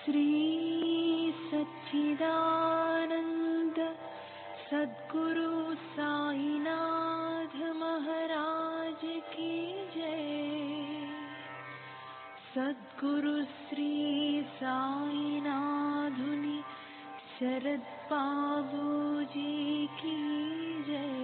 श्री सच्चिदानंद सद्गुरु साईनाथ महाराज की जय। सद्गुरु श्री साईनाथुनि शरद बाबूजी की जय।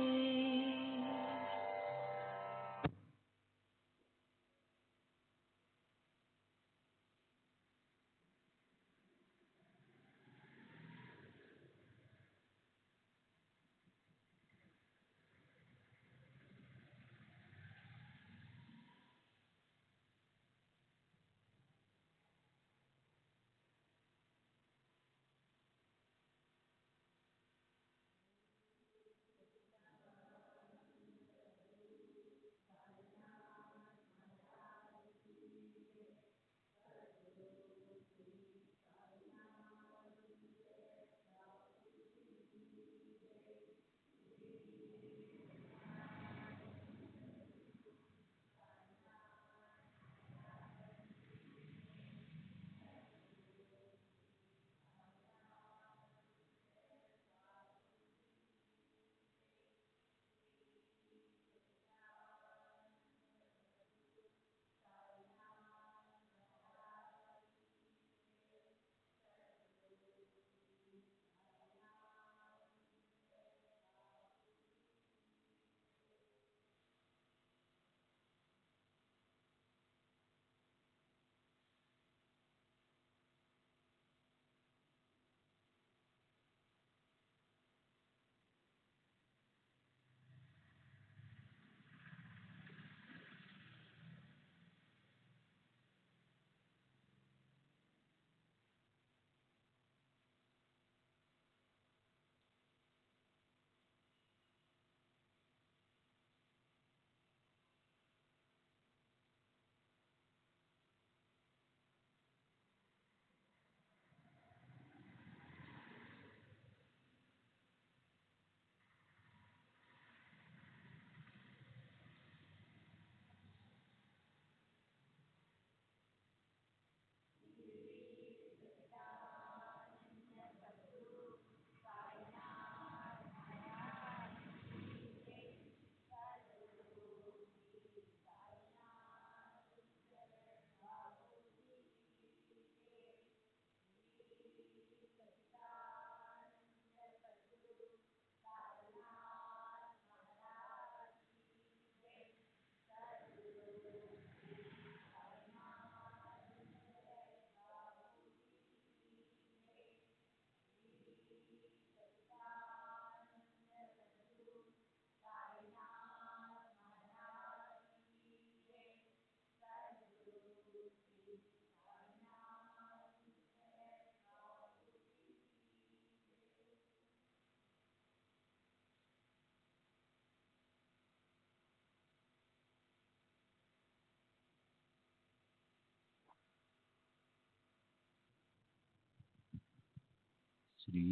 श्री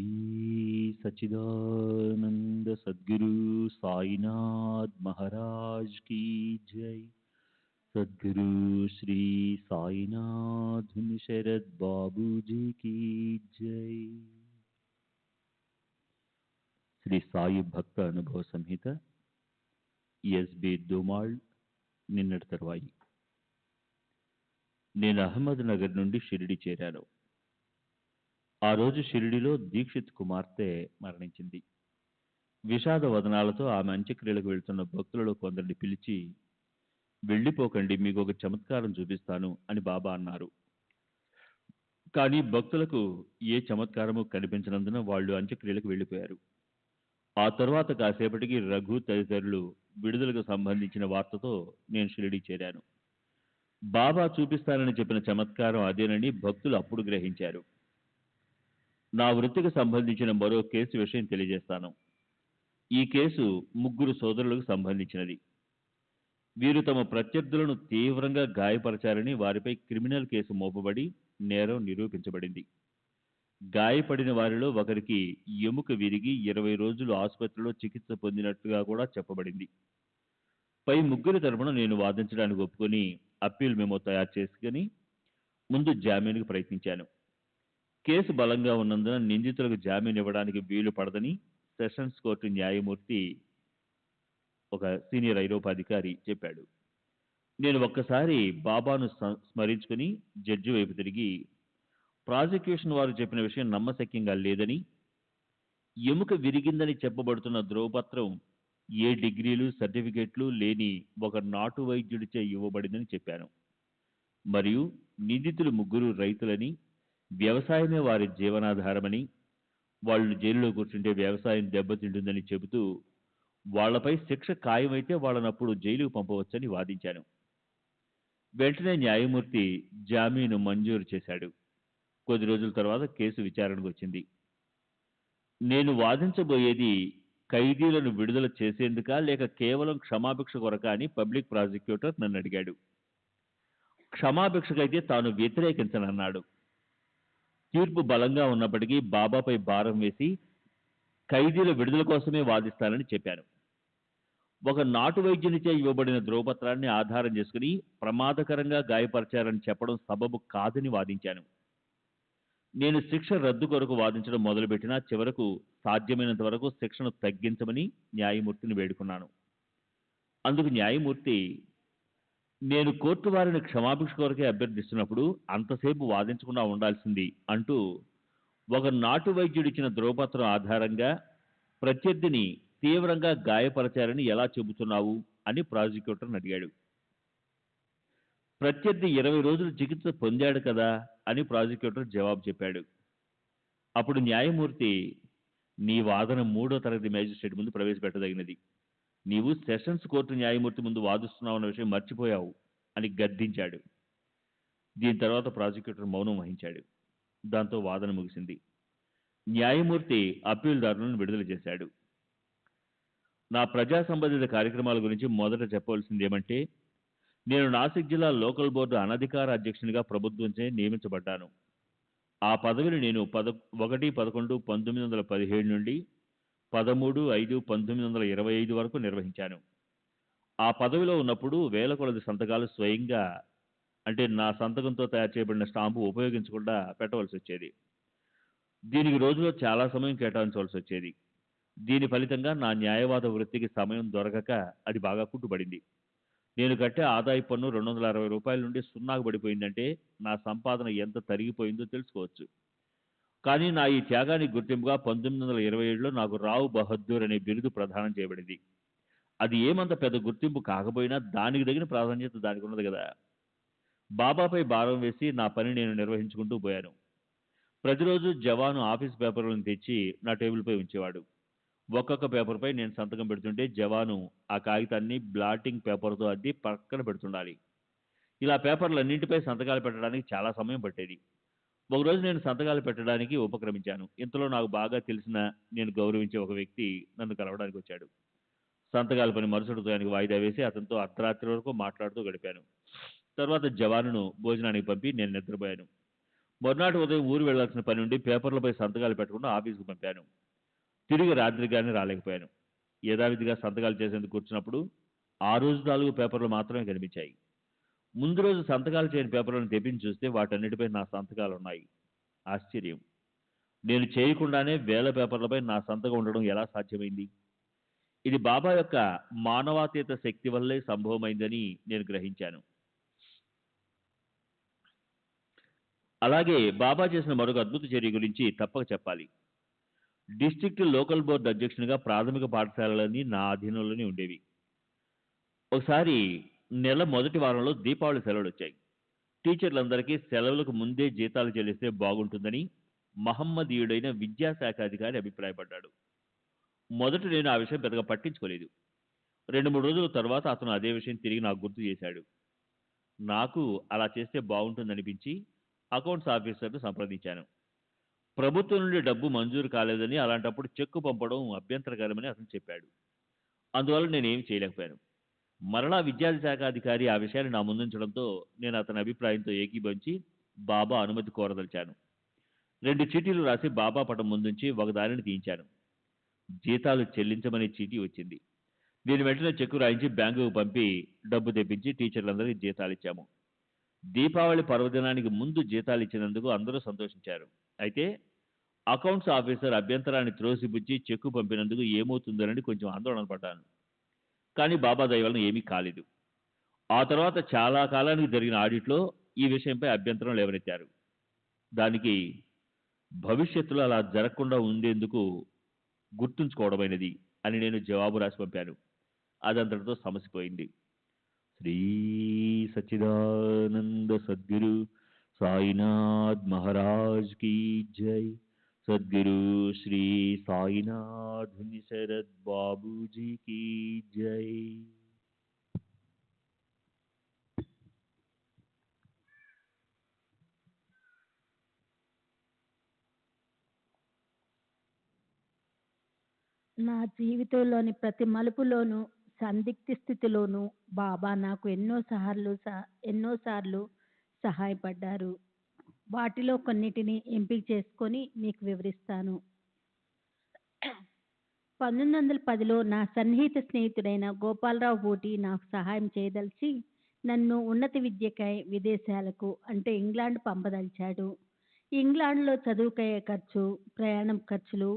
सच्चिदानंद सद्गुरु साईनाथ महाराज की जय। सद्गुरु श्री साईनाथ शरद बाबूजी की जय। శ్రీ సాయి భక్త అనుభవ సంహిత ఎస్బి దోమాళ్. నిన్నటి తరువాయి నేను అహ్మద్ నగర్ నుండి షిరిడి చేరాను. ఆ రోజు షిరిడిలో దీక్షిత్ కుమార్తె మరణించింది. విషాద వదనాలతో ఆమె అంత్యక్రియలకు వెళ్తున్న భక్తులలో కొందరిని పిలిచి, వెళ్ళిపోకండి, మీకు ఒక చమత్కారం చూపిస్తాను అని బాబా అన్నారు. కానీ భక్తులకు ఏ చమత్కారము కనిపించినందున వాళ్ళు అంత్యక్రియలకు వెళ్ళిపోయారు. ఆ తర్వాత కాసేపటికి రఘు తదితరులు విడుదలకు సంబంధించిన వార్తతో నేను షిరిడి చేరాను. బాబా చూపిస్తానని చెప్పిన చమత్కారం అదేనని భక్తులు అప్పుడు గ్రహించారు. నా వృత్తికి సంబంధించిన మరో కేసు విషయం తెలియజేస్తాను. ఈ కేసు ముగ్గురు సోదరులకు సంబంధించినది. వీరు తమ ప్రత్యర్థులను తీవ్రంగా గాయపరచారని వారిపై క్రిమినల్ కేసు మోపబడి నేరం నిరూపించబడింది. గాయపడిన వారిలో ఒకరికి ఎముక విరిగి 20 రోజులు ఆసుపత్రిలో చికిత్స పొందినట్టుగా కూడా చెప్పబడింది. పై ముగ్గురి తరపున నేను వాదించడానికి ఒప్పుకొని అప్పీల్ మెమో తయారు చేసుకుని ముందు జామీనుకు ప్రయత్నించాను. కేసు బలంగా ఉన్నందున నిందితులకు జామీన్ ఇవ్వడానికి వీలు పడదని సెషన్స్ కోర్టు న్యాయమూర్తి, ఒక సీనియర్ ఐరోపాధికారి చెప్పాడు. నేను ఒక్కసారి బాబాను స్మరించుకుని జడ్జి వైపు తిరిగి, ప్రాసిక్యూషన్ వారు చెప్పిన విషయం నమ్మశక్యంగా లేదని, ఎముక విరిగిందని చెప్పబడుతున్న ధ్రువపత్రం ఏ డిగ్రీలు సర్టిఫికెట్లు లేని ఒక నాటు వైద్యుడిచే ఇవ్వబడిందని చెప్పాను. మరియు నిందితులు ముగ్గురు రైతులని, వ్యవసాయమే వారి జీవనాధారమని, వాళ్ళు జైలులో కూర్చుంటే వ్యవసాయం దెబ్బతింటుందని చెబుతూ వాళ్లపై శిక్ష ఖాయమైతే వాళ్ళనప్పుడు జైలుకు పంపవచ్చని వాదించాను. వెంటనే న్యాయమూర్తి జామీను మంజూరు చేశాడు. కొద్ది రోజుల తర్వాత కేసు విచారణకు వచ్చింది. నేను వాదించబోయేది ఖైదీలను విడుదల చేసేందుకా లేక కేవలం క్షమాభిక్ష కొరకా అని పబ్లిక్ ప్రాసిక్యూటర్ నన్ను అడిగాడు. క్షమాభిక్షకైతే తాను వ్యతిరేకించనన్నాడు. తీర్పు బలంగా ఉన్నప్పటికీ బాబాపై భారం వేసి ఖైదీల విడుదల కోసమే వాదిస్తానని చెప్పాను. ఒక నాటు వైద్యునిచే ఇవ్వబడిన ధ్రువపత్రాన్ని ఆధారం చేసుకుని ప్రమాదకరంగా గాయపరిచారని చెప్పడం సబబు కాదని వాదించాను. నేను శిక్ష రద్దు కొరకు వాదించడం మొదలుపెట్టినా చివరకు సాధ్యమైనంత వరకు శిక్షను తగ్గించమని న్యాయమూర్తిని వేడుకున్నాను. అందుకు న్యాయమూర్తి, నేను కోర్టు వారిని క్షమాభిక్ష కొరకే అభ్యర్థిస్తున్నప్పుడు అంతసేపు వాదించకుండా ఉండాల్సింది అంటూ ఒక నాటు వైద్యుడిచ్చిన ధ్రువపత్రం ఆధారంగా ప్రత్యర్థిని తీవ్రంగా గాయపరచారని ఎలా చెబుతున్నావు అని ప్రాసిక్యూటర్ని అడిగాడు. ప్రత్యర్థి 20 రోజులు చికిత్స పొందాడు కదా అని ప్రాసిక్యూటర్ జవాబు చెప్పాడు. అప్పుడు న్యాయమూర్తి, నీ వాదన 3వ తరగతి మేజిస్ట్రేట్ ముందు ప్రవేశపెట్టదగినది. నీవు సెషన్స్ కోర్టు న్యాయమూర్తి ముందు వాదిస్తున్నావన్న విషయం మర్చిపోయావు అని గద్దించాడు. దీని తర్వాత ప్రాసిక్యూటర్ మౌనం వహించాడు. దాంతో వాదన ముగిసింది. న్యాయమూర్తి అప్పీల్దారులను విడుదల చేశాడు. నా ప్రజా సంబంధిత కార్యక్రమాల గురించి మొదట చెప్పవలసింది ఏమంటే, నేను నాసిక్ జిల్లా లోకల్ బోర్డు అనధికార అధ్యక్షునిగా ప్రభుత్వంచే నియమించబడ్డాను. ఆ పదవిని నేను 1-11-1917 నుండి 13-5-1925 వరకు నిర్వహించాను. ఆ పదవిలో ఉన్నప్పుడు వేల కొలది సంతకాలు స్వయంగా, అంటే నా సంతకంతో తయారు చేయబడిన స్టాంపు ఉపయోగించకుండా పెట్టవలసి వచ్చేది. దీనికి రోజులో చాలా సమయం కేటాయించవలసి వచ్చేది. దీని ఫలితంగా నా న్యాయవాద వృత్తికి సమయం దొరకక అది బాగా కుట్టుబడింది. నేను కట్టే ఆదాయ పన్ను 260 రూపాయల నుండి సున్నాకు పడిపోయిందంటే నా సంపాదన ఎంత తరిగిపోయిందో తెలుసుకోవచ్చు. కానీ నా ఈ త్యాగానికి గుర్తింపుగా 1927లో నాకు రావు బహద్దూర్ అనే బిరుదు ప్రదానం చేయబడింది. అది ఏమంత పెద్ద గుర్తింపు కాకపోయినా దానికి తగిన ప్రాధాన్యత దానికి ఉన్నది కదా. బాబాపై భారం వేసి నా పని నేను నిర్వహించుకుంటూ పోయాను. ప్రతిరోజు జవాను ఆఫీస్ పేపర్లను తెచ్చి నా టేబుల్పై ఉంచేవాడు. ఒక్కొక్క పేపర్పై నేను సంతకం పెడుతుంటే జవాను ఆ కాగితాన్ని బ్లాటింగ్ పేపర్తో అద్ది పక్కన పెడుతుండాలి. ఇలా పేపర్లన్నింటిపై సంతకాలు పెట్టడానికి చాలా సమయం పట్టేది. ఒకరోజు నేను సంతకాలు పెట్టడానికి ఉపక్రమించాను. ఇంతలో నాకు బాగా తెలిసిన, నేను గౌరవించే ఒక వ్యక్తి నన్ను కలవడానికి వచ్చాడు. సంతకాల పని మరుసటి ఉదయానికి వాయిదా వేసి అతనితో అర్ధరాత్రి వరకు మాట్లాడుతూ గడిపాను. తర్వాత జవానును భోజనానికి పంపి నేను నిద్రపోయాను. మరునాటి ఉదయం ఊరు వెళ్లాల్సిన పని ఉండి పేపర్లపై సంతకాలు పెట్టకుండా ఆఫీసుకు పంపాను. తిరిగి రాత్రిగానే రాలేకపోయాను. యథావిధిగా సంతకాలు చేసేందుకు కూర్చున్నప్పుడు ఆ రోజు 4 పేపర్లు మాత్రమే కనిపించాయి. ముందు రోజు సంతకాలు చేయని పేపర్లను తెప్పించి చూస్తే వాటన్నిటిపై నా సంతకాలు ఉన్నాయి. ఆశ్చర్యం! నేను చేయకుండానే వేల పేపర్లపై నా సంతకం ఉండడం ఎలా సాధ్యమైంది? ఇది బాబా యొక్క మానవాతీత శక్తి వల్లే సంభవమైందని నేను గ్రహించాను. అలాగే బాబా చేసిన మరొక అద్భుత చర్య గురించి తప్పక చెప్పాలి. డిస్ట్రిక్ట్ లోకల్ బోర్డు అధ్యక్షునిగా ప్రాథమిక పాఠశాలలన్నీ నా అధీనంలోనే ఉండేవి. ఒకసారి నెల మొదటి వారంలో దీపావళి సెలవులు వచ్చాయి. టీచర్లందరికీ సెలవులకు ముందే జీతాలు చెల్లిస్తే బాగుంటుందని మహమ్మదీయుడైన విద్యాశాఖ అధికారి అభిప్రాయపడ్డాడు. మొదట నేను ఆ విషయం పెద్దగా పట్టించుకోలేదు. 2-3 రోజుల తర్వాత అతను అదే విషయం తిరిగి నాకు గుర్తు చేశాడు. నాకు అలా చేస్తే బాగుంటుందనిపించి అకౌంట్స్ ఆఫీసర్ను సంప్రదించాను. ప్రభుత్వం నుండి డబ్బు మంజూరు కాలేదని, అలాంటప్పుడు చెక్కు పంపడం అభ్యంతరకరమని అతను చెప్పాడు. అందువల్ల నేనేం చేయలేకపోయాను. మరలా విద్యాశాఖ అధికారి ఆ విషయాన్ని నా ముందుంచడంతో నేను అతని అభిప్రాయంతో ఏకీభవించి బాబా అనుమతి కోరదలిచాను. 2 చీటీలు రాసి బాబా పటం ముందుంచి ఒకదానిని తీయించాను. జీతాలు చెల్లించమనే చీటీ వచ్చింది. దీని వెంటనే చెక్కు రాయించి బ్యాంకుకు పంపి డబ్బు తెప్పించి టీచర్లందరికీ జీతాలు ఇచ్చాము. దీపావళి పర్వదినానికి ముందు జీతాలు ఇచ్చినందుకు అందరూ సంతోషించారు. అయితే అకౌంట్స్ ఆఫీసర్ అభ్యంతరాన్ని త్రోసిపుచ్చి చెక్కు పంపినందుకు ఏమవుతుందోనని కొంచెం ఆందోళన పడ్డాను. కానీ బాబా దయ వలన ఏమీ కాలేదు. ఆ తర్వాత చాలా కాలానికి జరిగిన ఆడిట్లో ఈ విషయంపై అభ్యంతరం లేవనెత్తారు. దానికి భవిష్యత్తులో అలా జరగకుండా ఉండేందుకు గుర్తుంచుకోవడమైనది అని నేను జవాబు రాసి పంపాను. అదంతటితో సమస్య పోయింది. శ్రీ సచ్చిదానంద సద్గురు సాయినాథ్ మహారాజ్ కీ జై. సద్గురు శ్రీ సాయినాథ్ శరద్ బాబూజీ కీ జై. నా జీవితంలోని ప్రతి మలుపులోనూ, సందిగ్ధ స్థితిలోనూ బాబా నాకు ఎన్నోసార్లు సహాయపడ్డారు. వాటిలో కొన్నిటిని ఎంపిక చేసుకొని మీకు వివరిస్తాను. 1910లో నా సన్నిహిత స్నేహితుడైన గోపాలరావు బూటి నాకు సహాయం చేయదలిచి నన్ను ఉన్నత విద్యకై విదేశాలకు అంటే ఇంగ్లాండ్ పంపదలిచాడు. ఇంగ్లాండ్లో చదువుకయ్యే ఖర్చు, ప్రయాణం ఖర్చులు,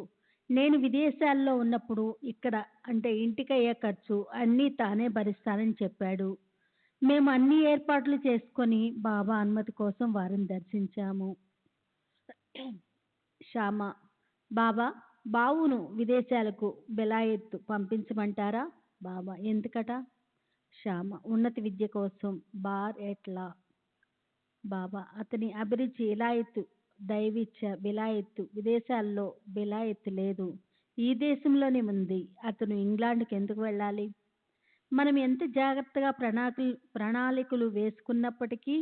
నేను విదేశాల్లో ఉన్నప్పుడు ఇక్కడ అంటే ఇంటికయ్యే ఖర్చు అన్నీ తానే భరిస్తానని చెప్పాడు. మేము అన్ని ఏర్పాట్లు చేసుకొని బాబా అనుమతి కోసం వారిని దర్శించాము. శ్యామ: బాబా, బావును విదేశాలకు బెలాయత్తు పంపించమంటారా? బాబా: ఎందుకట? శ్యామ: ఉన్నత విద్య కోసం. బార్ ఎట్లా? బాబా: అతని అభిరుచి ఇలాయత్తు, దైవిచ్చ విలాయత్తు. విదేశాల్లో విలాయత్తు లేదు, ఈ దేశంలోనే ఉంది. అతను ఇంగ్లాండ్కి ఎందుకు వెళ్ళాలి? మనం ఎంత జాగ్రత్తగా ప్రణాళికలు వేసుకున్నప్పటికీ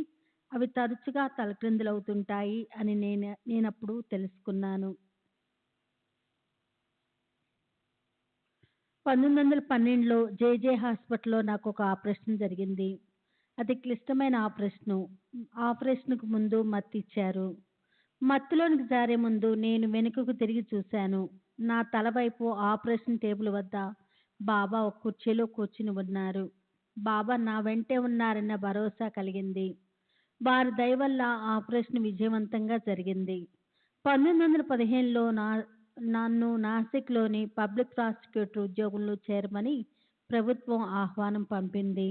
అవి తరచుగా తలక్రిందులవుతుంటాయి అని నేనప్పుడు తెలుసుకున్నాను. 1912లో జేజే హాస్పిటల్లో నాకు ఒక ఆపరేషన్ జరిగింది. అది క్లిష్టమైన ఆపరేషన్కు ముందు మత్తు ఇచ్చారు. మత్తులోనికి జారే ముందు నేను వెనుకకు తిరిగి చూశాను. నా తల వైపు ఆపరేషన్ టేబుల్ వద్ద బాబా ఒక కుర్చీలో కూర్చుని ఉన్నారు. బాబా నా వెంటే ఉన్నారన్న భరోసా కలిగింది. వారి దయ వల్ల ఆపరేషన్ విజయవంతంగా జరిగింది. 1915లో నన్ను నాసిక్లోని పబ్లిక్ ప్రాసిక్యూటర్ ఉద్యోగంలో చేరమని ప్రభుత్వం ఆహ్వానం పంపింది.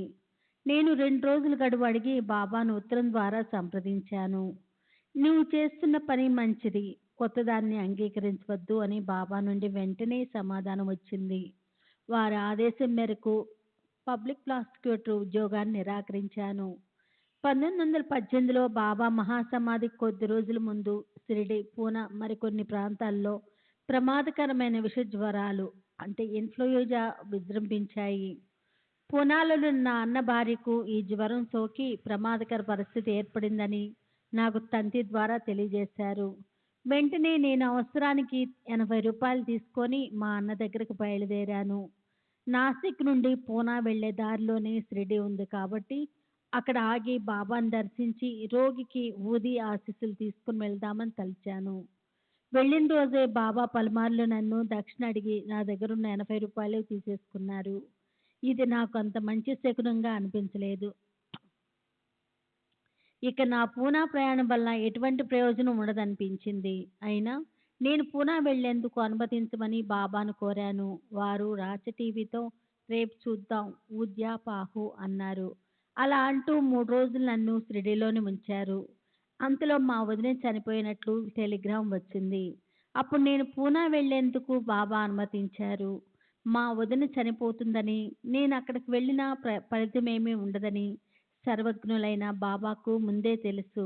నేను 2 రోజులు గడువు అడిగి బాబాను ఉత్తరం ద్వారా సంప్రదించాను. నువ్వు చేస్తున్న పని మంచిది, కొత్తదాన్ని అంగీకరించవద్దు అని బాబా నుండి వెంటనే సమాధానం వచ్చింది. వారి ఆదేశం మేరకు పబ్లిక్ ప్రాసిక్యూటర్ ఉద్యోగాన్ని నిరాకరించాను. 1918లో బాబా మహాసమాధికి కొద్ది రోజుల ముందు షిరిడి, పూనా మరికొన్ని ప్రాంతాల్లో ప్రమాదకరమైన విష జ్వరాలు అంటే ఇన్ఫ్లుయెంజా విజృంభించాయి. పూనాలోని నా అన్న భార్యకు ఈ జ్వరం సోకి ప్రమాదకర పరిస్థితి ఏర్పడిందని నాకు తంతి ద్వారా తెలియజేశారు. వెంటనే నేను అవసరానికి 80 రూపాయలు తీసుకొని మా అన్న దగ్గరకు బయలుదేరాను. నాసిక్ నుండి పూనా వెళ్లే దారిలోనే షిరిడి ఉంది కాబట్టి అక్కడ ఆగి బాబాను దర్శించి రోగికి ఊది ఆశీస్సులు తీసుకుని వెళ్దామని తలిచాను. వెళ్ళిన రోజే బాబా పలుమార్లు నన్ను దక్షిణ అడిగి నా దగ్గరున్న 80 రూపాయలు తీసేసుకున్నారు. ఇది నాకు అంత మంచి శకునంగా అనిపించలేదు. ఇక నా పూనా ప్రయాణం వల్ల ఎటువంటి ప్రయోజనం ఉండదనిపించింది. అయినా నేను పూనా వెళ్లేందుకు అనుమతించమని బాబాను కోరాను. వారు రాచ టీవీతో రేపు చూద్దాం ఊద్యా పాహు అన్నారు. అలా అంటూ 3 రోజులు నన్ను షిరిడీలోనే ఉంచారు. అంతలో మా వదిన చనిపోయినట్లు టెలిగ్రామ్ వచ్చింది. అప్పుడు నేను పూనా వెళ్లేందుకు బాబా అనుమతించారు. మా వదిన చనిపోతుందని, నేను అక్కడికి వెళ్ళినా ఫలితమేమీ ఉండదని సర్వజ్ఞులైన బాబాకు ముందే తెలుసు.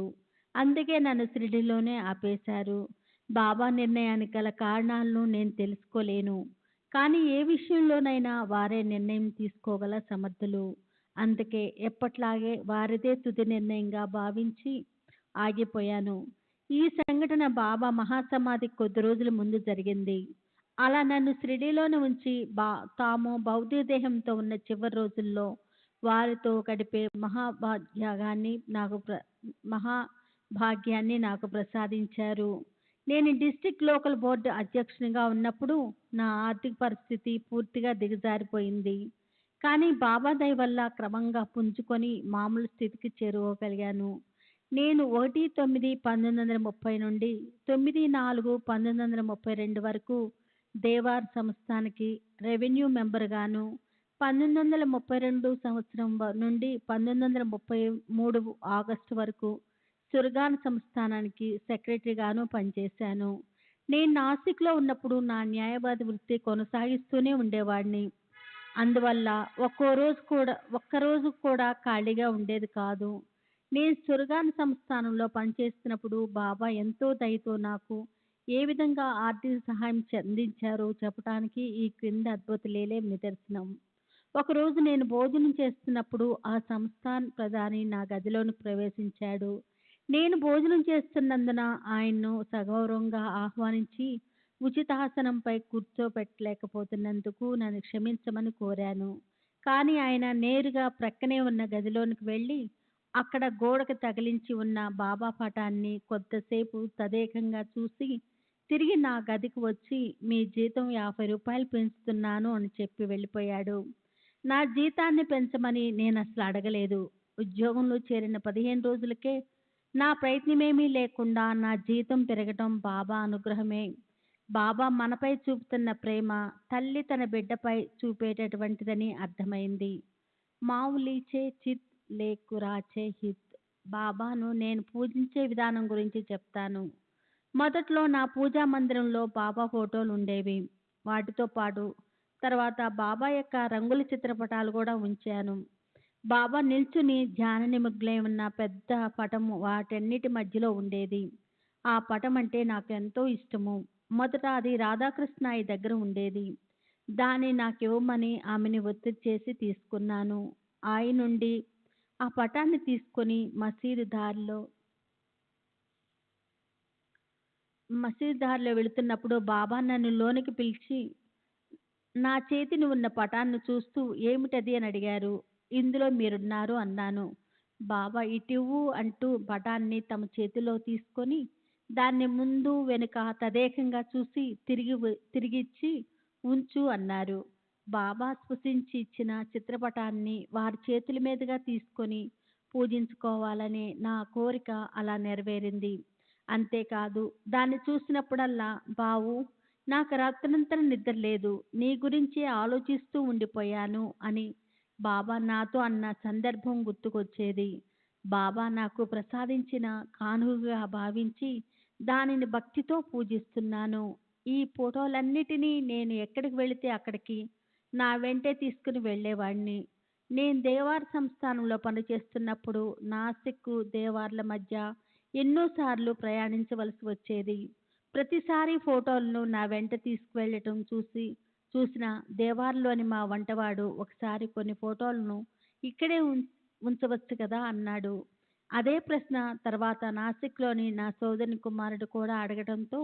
అందుకే నన్ను షిరిడీలోనే ఆపేశారు. బాబా నిర్ణయానికి గల కారణాలను నేను తెలుసుకోలేను. కానీ ఏ విషయంలోనైనా వారే నిర్ణయం తీసుకోగల సమర్థులు. అందుకే ఎప్పట్లాగే వారిదే తుది నిర్ణయంగా భావించి ఆగిపోయాను. ఈ సంఘటన బాబా మహాసమాధికి కొద్ది రోజుల ముందు జరిగింది. అలా నన్ను షిరిడీలోనే ఉంచి తాము భౌతిక దేహంతో ఉన్న చివరి రోజుల్లో వారితో గడిపే మహాభాగ్యాన్ని నాకు ప్రసాదించారు. నేను డిస్ట్రిక్ట్ లోకల్ బోర్డు అధ్యక్షునిగా ఉన్నప్పుడు నా ఆర్థిక పరిస్థితి పూర్తిగా దిగజారిపోయింది. కానీ బాబా దయ వల్ల క్రమంగా పుంజుకొని మామూలు స్థితికి చేరుకోగలిగాను. నేను 1/9/1930 నుండి 9/4/1932 వరకు దేవార్ సంస్థానికి రెవెన్యూ మెంబర్గాను, 1932 సంవత్సరం నుండి 1933 ఆగస్టు వరకు సుర్గాన్ సంస్థానానికి సెక్రటరీగాను పనిచేశాను. నేను నాసిక్లో ఉన్నప్పుడు నా న్యాయవాది వృత్తి కొనసాగిస్తూనే ఉండేవాడిని. అందువల్ల ఒక్కరోజు కూడా ఖాళీగా ఉండేది కాదు. నేను సురగాన్ సంస్థానంలో పనిచేస్తున్నప్పుడు బాబా ఎంతో దయతో నాకు ఏ విధంగా ఆర్థిక సహాయం అందించారో చెప్పడానికి ఈ క్రింద అద్భుతలేలే నిదర్శనం. ఒకరోజు నేను భోజనం చేస్తున్నప్పుడు ఆ సంస్థాన్ ప్రధాని నా గదిలోనికి ప్రవేశించాడు. నేను భోజనం చేస్తున్నందున ఆయన్ను సగౌరవంగా ఆహ్వానించి ఉచితాసనంపై కూర్చోపెట్టలేకపోతున్నందుకు నన్ను క్షమించమని కోరాను. కానీ ఆయన నేరుగా ప్రక్కనే ఉన్న గదిలోనికి వెళ్ళి అక్కడ గోడకు తగిలించి ఉన్న బాబా పటాన్ని కొద్దిసేపు తదేకంగా చూసి తిరిగి నా గదికి వచ్చి మీ జీతం ₹50 పెంచుతున్నాను అని చెప్పి వెళ్ళిపోయాడు. నా జీతాన్ని పెంచమని నేను అసలు అడగలేదు. ఉద్యోగంలో చేరిన 15 రోజులకే నా ప్రయత్నమేమీ లేకుండా నా జీతం పెరగటం బాబా అనుగ్రహమే. బాబా మనపై చూపుతున్న ప్రేమ తల్లి తన బిడ్డపై చూపేటటువంటిదని అర్థమైంది. మావులీచే చిత్ లేకురాచే హిత్. బాబాను నేను పూజించే విధానం గురించి చెప్తాను. మొదట్లో నా పూజా మందిరంలో బాబా ఫోటోలు ఉండేవి. వాటితో పాటు తర్వాత బాబా యొక్క రంగుల చిత్రపటాలు కూడా ఉంచాను. బాబా నిల్చుని ధ్యాన నిమగ్నై ఉన్న పెద్ద పటము వాటన్నిటి మధ్యలో ఉండేది. ఆ పటం అంటే నాకు ఎంతో ఇష్టము. మొదట అది రాధాకృష్ణాయి దగ్గర ఉండేది. దాన్ని నాకు ఇవ్వమని ఆమెని ఒత్తిడి చేసి తీసుకున్నాను. ఆయన నుండి ఆ పటాన్ని తీసుకొని మసీదు దారిలో వెళుతున్నప్పుడు బాబా నన్ను లోనికి పిలిచి నా చేతిని ఉన్న పటాన్ని చూస్తూ ఏమిటది అని అడిగారు. ఇందులో మీరున్నారు అన్నాను. బాబా ఇటివ్వు అంటూ పటాన్ని తమ చేతిలో తీసుకొని దాన్ని ముందు వెనుక తదేకంగా చూసి తిరిగిచ్చి ఉంచు అన్నారు. బాబా స్పృశించి ఇచ్చిన చిత్రపటాన్ని వారి చేతుల మీదుగా తీసుకొని పూజించుకోవాలనే నా కోరిక అలా నెరవేరింది. అంతేకాదు దాన్ని చూసినప్పుడల్లా బావు నాకు రాత్రంతా నిద్ర లేదు, నీ గురించే ఆలోచిస్తూ ఉండిపోయాను అని బాబా నాతో అన్న సందర్భం గుర్తుకొచ్చేది. బాబా నాకు ప్రసాదించిన కానుకగా భావించి దానిని భక్తితో పూజిస్తున్నాను. ఈ ఫోటోలన్నిటినీ నేను ఎక్కడికి వెళితే అక్కడికి నా వెంటే తీసుకుని వెళ్ళేవాడిని. నేను దేవార్ సంస్థానంలో పనిచేస్తున్నప్పుడు నాసిక్ దేవార్ల మధ్య ఎన్నోసార్లు ప్రయాణించవలసి వచ్చేది. ప్రతిసారి ఫోటోలను నా వెంట తీసుకువెళ్ళటం చూసిన దేవార్లోని మా వంటవాడు ఒకసారి కొన్ని ఫోటోలను ఇక్కడే ఉంచవచ్చు కదా అన్నాడు. అదే ప్రశ్న తర్వాత నాసిక్లోని నా సోదరుని కుమారుడు కూడా అడగడంతో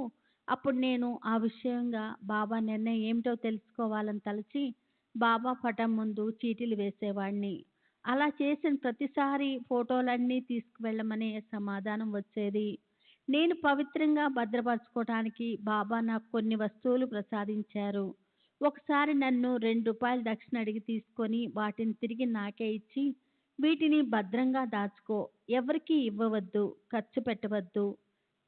అప్పుడు నేను ఆ విషయంగా బాబా నిర్ణయం ఏమిటో తెలుసుకోవాలని తలచి బాబా పటం ముందు చీటీలు వేసేవాడిని. అలా చేసిన ప్రతిసారి ఫోటోలన్నీ తీసుకువెళ్ళమనే సమాధానం వచ్చేది. నేను పవిత్రంగా భద్రపరచుకోవటానికి బాబా నాకు కొన్ని వస్తువులు ప్రసాదించారు. ఒకసారి నన్ను ₹2 దక్షిణ అడిగి తీసుకొని వాటిని తిరిగి నాకే ఇచ్చి వీటిని భద్రంగా దాచుకో, ఎవరికీ ఇవ్వవద్దు, ఖర్చు పెట్టవద్దు.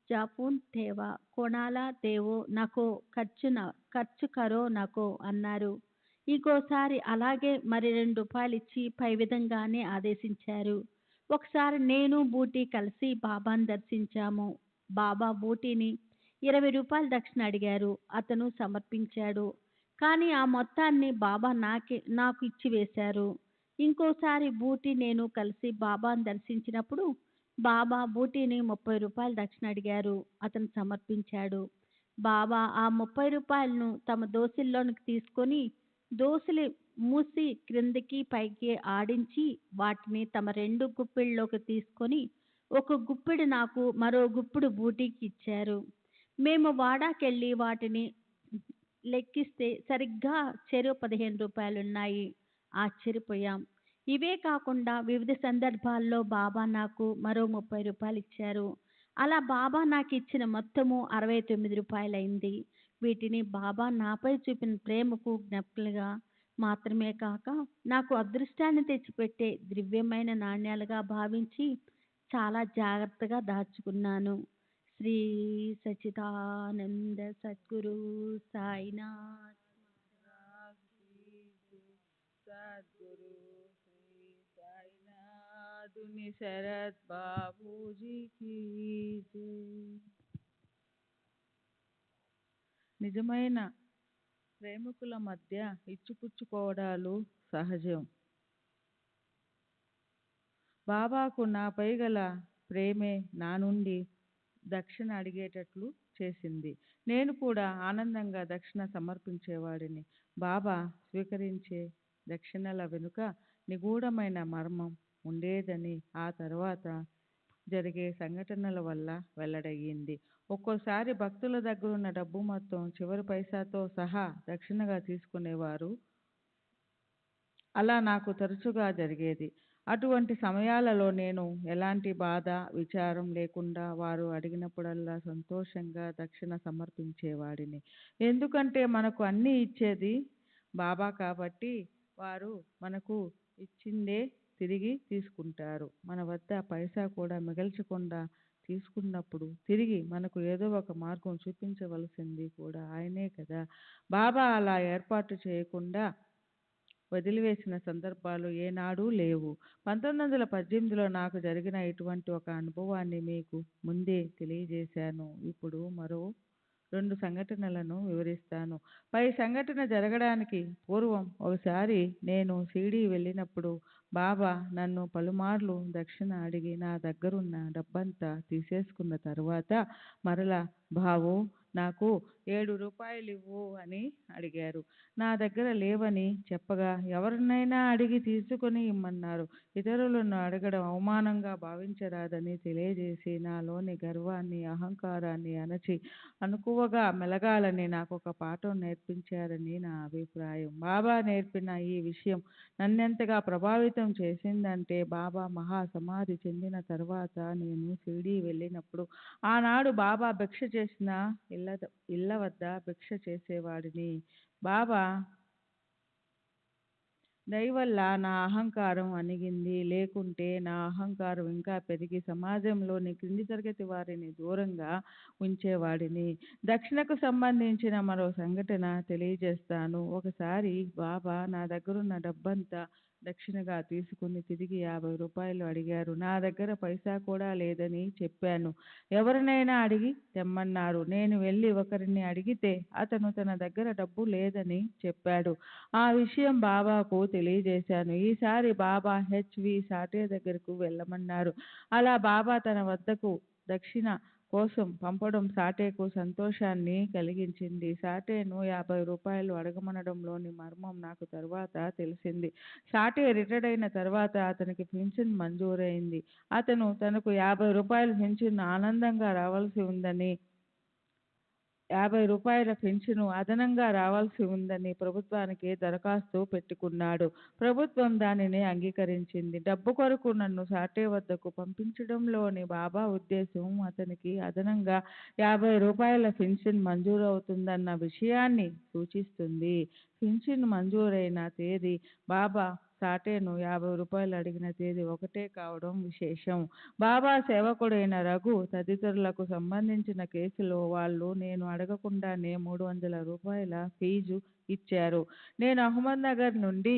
జాపూన్ తేవా కొనాలా దేవో నకో ఖర్చు కరో నకో అన్నారు. ఇంకోసారి అలాగే మరి ₹2 ఇచ్చి పై విధంగానే ఆదేశించారు. ఒకసారి నేను బూటీ కలిసి బాబాను దర్శించాము. బాబా బూటీని ₹20 దక్షిణ అడిగారు. అతను సమర్పించాడు. కానీ ఆ మొత్తాన్ని బాబా నాకు ఇచ్చి వేశారు. ఇంకోసారి బూటీ నేను కలిసి బాబాను దర్శించినప్పుడు బాబా బూటీని ₹30 దక్షిణ అడిగారు. అతను సమర్పించాడు. బాబా ఆ ₹30ను తమ దోసిల్లోనికి తీసుకొని దోసిలి మూసి క్రిందికి పైకి ఆడించి వాటిని తమ 2 గుప్పిళ్ళలోకి తీసుకొని ఒక గుప్పెడు నాకు మరో గుప్పెడు బూటీకి ఇచ్చారు. మేము వాడాకెళ్ళి వాటిని లెక్కిస్తే సరిగ్గా చెరో ₹15 ఉన్నాయి. ఆశ్చర్యపోయాం. ఇవే కాకుండా వివిధ సందర్భాల్లో బాబా నాకు మరో ₹30 ఇచ్చారు. అలా బాబా నాకు ఇచ్చిన మొత్తము ₹69 అయింది. వీటిని బాబా నాపై చూపిన ప్రేమకు జ్ఞప్తిగా మాత్రమే కాక నాకు అదృష్టాన్ని తెచ్చిపెట్టే దివ్యమైన నాణ్యాలుగా భావించి చాలా జాగ్రత్తగా దాచుకున్నాను. శ్రీ సచ్చిదానంద సద్గురు సాయినాథ్ సద్గురు శ్రీ సాయినాథుని శరత్ బాబూజీకి జై. నిజమైన ప్రేమికుల మధ్య ఇచ్చిపుచ్చుకోవడాలు సహజం. బాబాకు నాపై గల ప్రేమే నా నుండి దక్షిణ అడిగేటట్లు చేసింది. నేను కూడా ఆనందంగా దక్షిణ సమర్పించేవాడిని. బాబా స్వీకరించే దక్షిణల వెనుక నిగూఢమైన మర్మం ఉండేదని ఆ తర్వాత జరిగే సంఘటనల వల్ల వెల్లడయ్యింది. ఒక్కోసారి భక్తుల దగ్గరున్న డబ్బు మొత్తం చివరి పైసాతో సహా దక్షిణగా తీసుకునేవారు. అలా నాకు తరచుగా జరిగేది. అటువంటి సమయాలలో నేను ఎలాంటి బాధ, విచారం లేకుండా వారు అడిగినప్పుడల్లా సంతోషంగా దక్షిణ సమర్పించేవాడిని. ఎందుకంటే మనకు అన్నీ ఇచ్చేది బాబా కాబట్టి వారు మనకు ఇచ్చిందే తిరిగి తీసుకుంటారు. మన వద్ద పైసా కూడా మిగల్చకుండా తీసుకున్నప్పుడు తిరిగి మనకు ఏదో ఒక మార్గం చూపించవలసింది కూడా ఆయనే కదా. బాబా అలా ఏర్పాటు చేయకుండా వదిలివేసిన సందర్భాలు ఏనాడూ లేవు. 1918లో నాకు జరిగిన ఇటువంటి ఒక అనుభవాన్ని మీకు ముందే తెలియజేశాను. ఇప్పుడు మరో 2 సంఘటనలను వివరిస్తాను. పై సంఘటన జరగడానికి పూర్వం ఒకసారి నేను షిరిడీ వెళ్ళినప్పుడు బాబా నన్ను పలుమార్లు దక్షిణ అడిగి నా దగ్గరున్న డబ్బంతా తీసేసుకున్న తర్వాత మరలా బాబు నాకు 7 రూపాయలు ఇవ్వు అని అడిగారు. నా దగ్గర లేవని చెప్పగా ఎవరినైనా అడిగి తీసుకొని ఇమ్మన్నారు. ఇతరులను అడగడం అవమానంగా భావించరాదని తెలియజేసి నాలోని గర్వాన్ని, అహంకారాన్ని అణచి అనుకువగా మెలగాలని నాకొక పాఠం నేర్పించారని నా అభిప్రాయం. బాబా నేర్పిన ఈ విషయం నన్నెంతగా ప్రభావితం చేసిందంటే బాబా మహా సమాధి చెందిన తర్వాత నేను షిరిడీ వెళ్ళినప్పుడు ఆనాడు బాబా భిక్ష చేసిన ఇళ్ళ వద్ద భిక్ష చేసేవాడిని. బాబా దయవల్ల నా అహంకారం అణిగింది. లేకుంటే నా అహంకారం ఇంకా పెరిగి సమాజంలోని క్రింది తరగతి వారిని దూరంగా ఉంచేవాడిని. దక్షిణకు సంబంధించిన మరో సంఘటన తెలియజేస్తాను. ఒకసారి బాబా నా దగ్గరున్న డబ్బంతా దక్షిణగా తీసుకుని తిరిగి 50 రూపాయలు అడిగారు. నా దగ్గర పైసా కూడా లేదని చెప్పాను. ఎవరినైనా అడిగి తెమ్మన్నారు. నేను వెళ్ళి ఒకరిని అడిగితే అతను తన దగ్గర డబ్బు లేదని చెప్పాడు. ఆ విషయం బాబాకు తెలియజేశాను. ఈసారి బాబా హెచ్.వి. సాటే దగ్గరకు వెళ్ళమన్నారు. అలా బాబా తన వద్దకు దక్షిణ కోసం పంపడం సాటేకు సంతోషాన్ని కలిగించింది. సాటేను 50 రూపాయలు అడగమనడంలోని మర్మం నాకు తర్వాత తెలిసింది. సాటే రిటైర్డ్ అయిన తర్వాత అతనికి పింఛన్ మంజూరైంది. అతను తనకు 50 రూపాయల పింఛన్ ఆనందంగా రావాల్సి ఉందని 50 రూపాయల పింఛను అదనంగా రావాల్సి ఉందని ప్రభుత్వానికి దరఖాస్తు పెట్టుకున్నాడు. ప్రభుత్వం దానిని అంగీకరించింది. డబ్బు కొరకు నన్ను సాటే వద్దకు పంపించడంలోని బాబా ఉద్దేశం అతనికి అదనంగా 50 రూపాయల పింఛన్ మంజూరవుతుందన్న విషయాన్ని సూచిస్తుంది. పింఛన్ మంజూరైన తేదీ బాబా సాటేను 50 రూపాయలు అడిగిన తేదీ ఒకటే కావడం విశేషం. బాబా సేవకుడైన రఘు తదితరులకు సంబంధించిన కేసులో వాళ్ళు నేను అడగకుండానే 300 రూపాయల ఫీజు ఇచ్చారు. నేను అహ్మద్నగర్ నుండి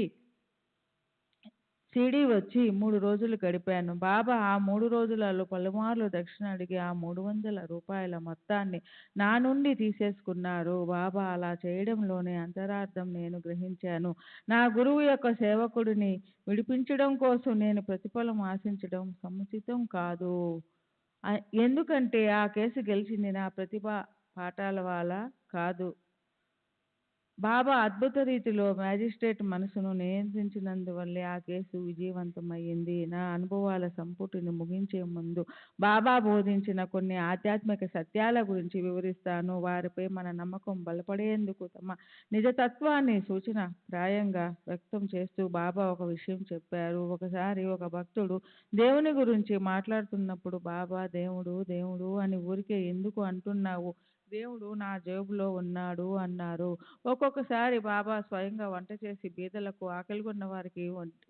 షిరిడీ వచ్చి 3 రోజులు గడిపాను. బాబా ఆ 3 రోజులలో పలుమార్లు దక్షిణ అడిగి ఆ 300 రూపాయల మొత్తాన్ని నా నుండి తీసేసుకున్నారు. బాబా అలా చేయడంలోనే అంతరార్థం నేను గ్రహించాను. నా గురువు యొక్క సేవకుడిని విడిపించడం కోసం నేను ప్రతిఫలం ఆశించడం సముచితం కాదు. ఎందుకంటే ఆ కేసు గెలిచింది నా ప్రతిభ పాఠాల వల్ల కాదు. బాబా అద్భుత రీతిలో మ్యాజిస్ట్రేట్ మనసును నియంత్రించినందువల్లే ఆ కేసు విజయవంతమయ్యింది. నా అనుభవాల సంపుటిని ముగించే ముందు బాబా బోధించిన కొన్ని ఆధ్యాత్మిక సత్యాల గురించి వివరిస్తాను. వారిపై మన నమ్మకం బలపడేందుకు తమ నిజతత్వాన్ని సూచన ప్రాయంగా వ్యక్తం చేస్తూ బాబా ఒక విషయం చెప్పారు. ఒకసారి ఒక భక్తుడు దేవుని గురించి మాట్లాడుతున్నప్పుడు బాబా దేవుడు దేవుడు అని ఊరికే ఎందుకు అంటున్నావు? దేవుడు నా జేబులో ఉన్నాడు అన్నారు. ఒక్కొక్కసారి బాబా స్వయంగా వంట చేసి బీదలకు, ఆకలిగొన్న వారికి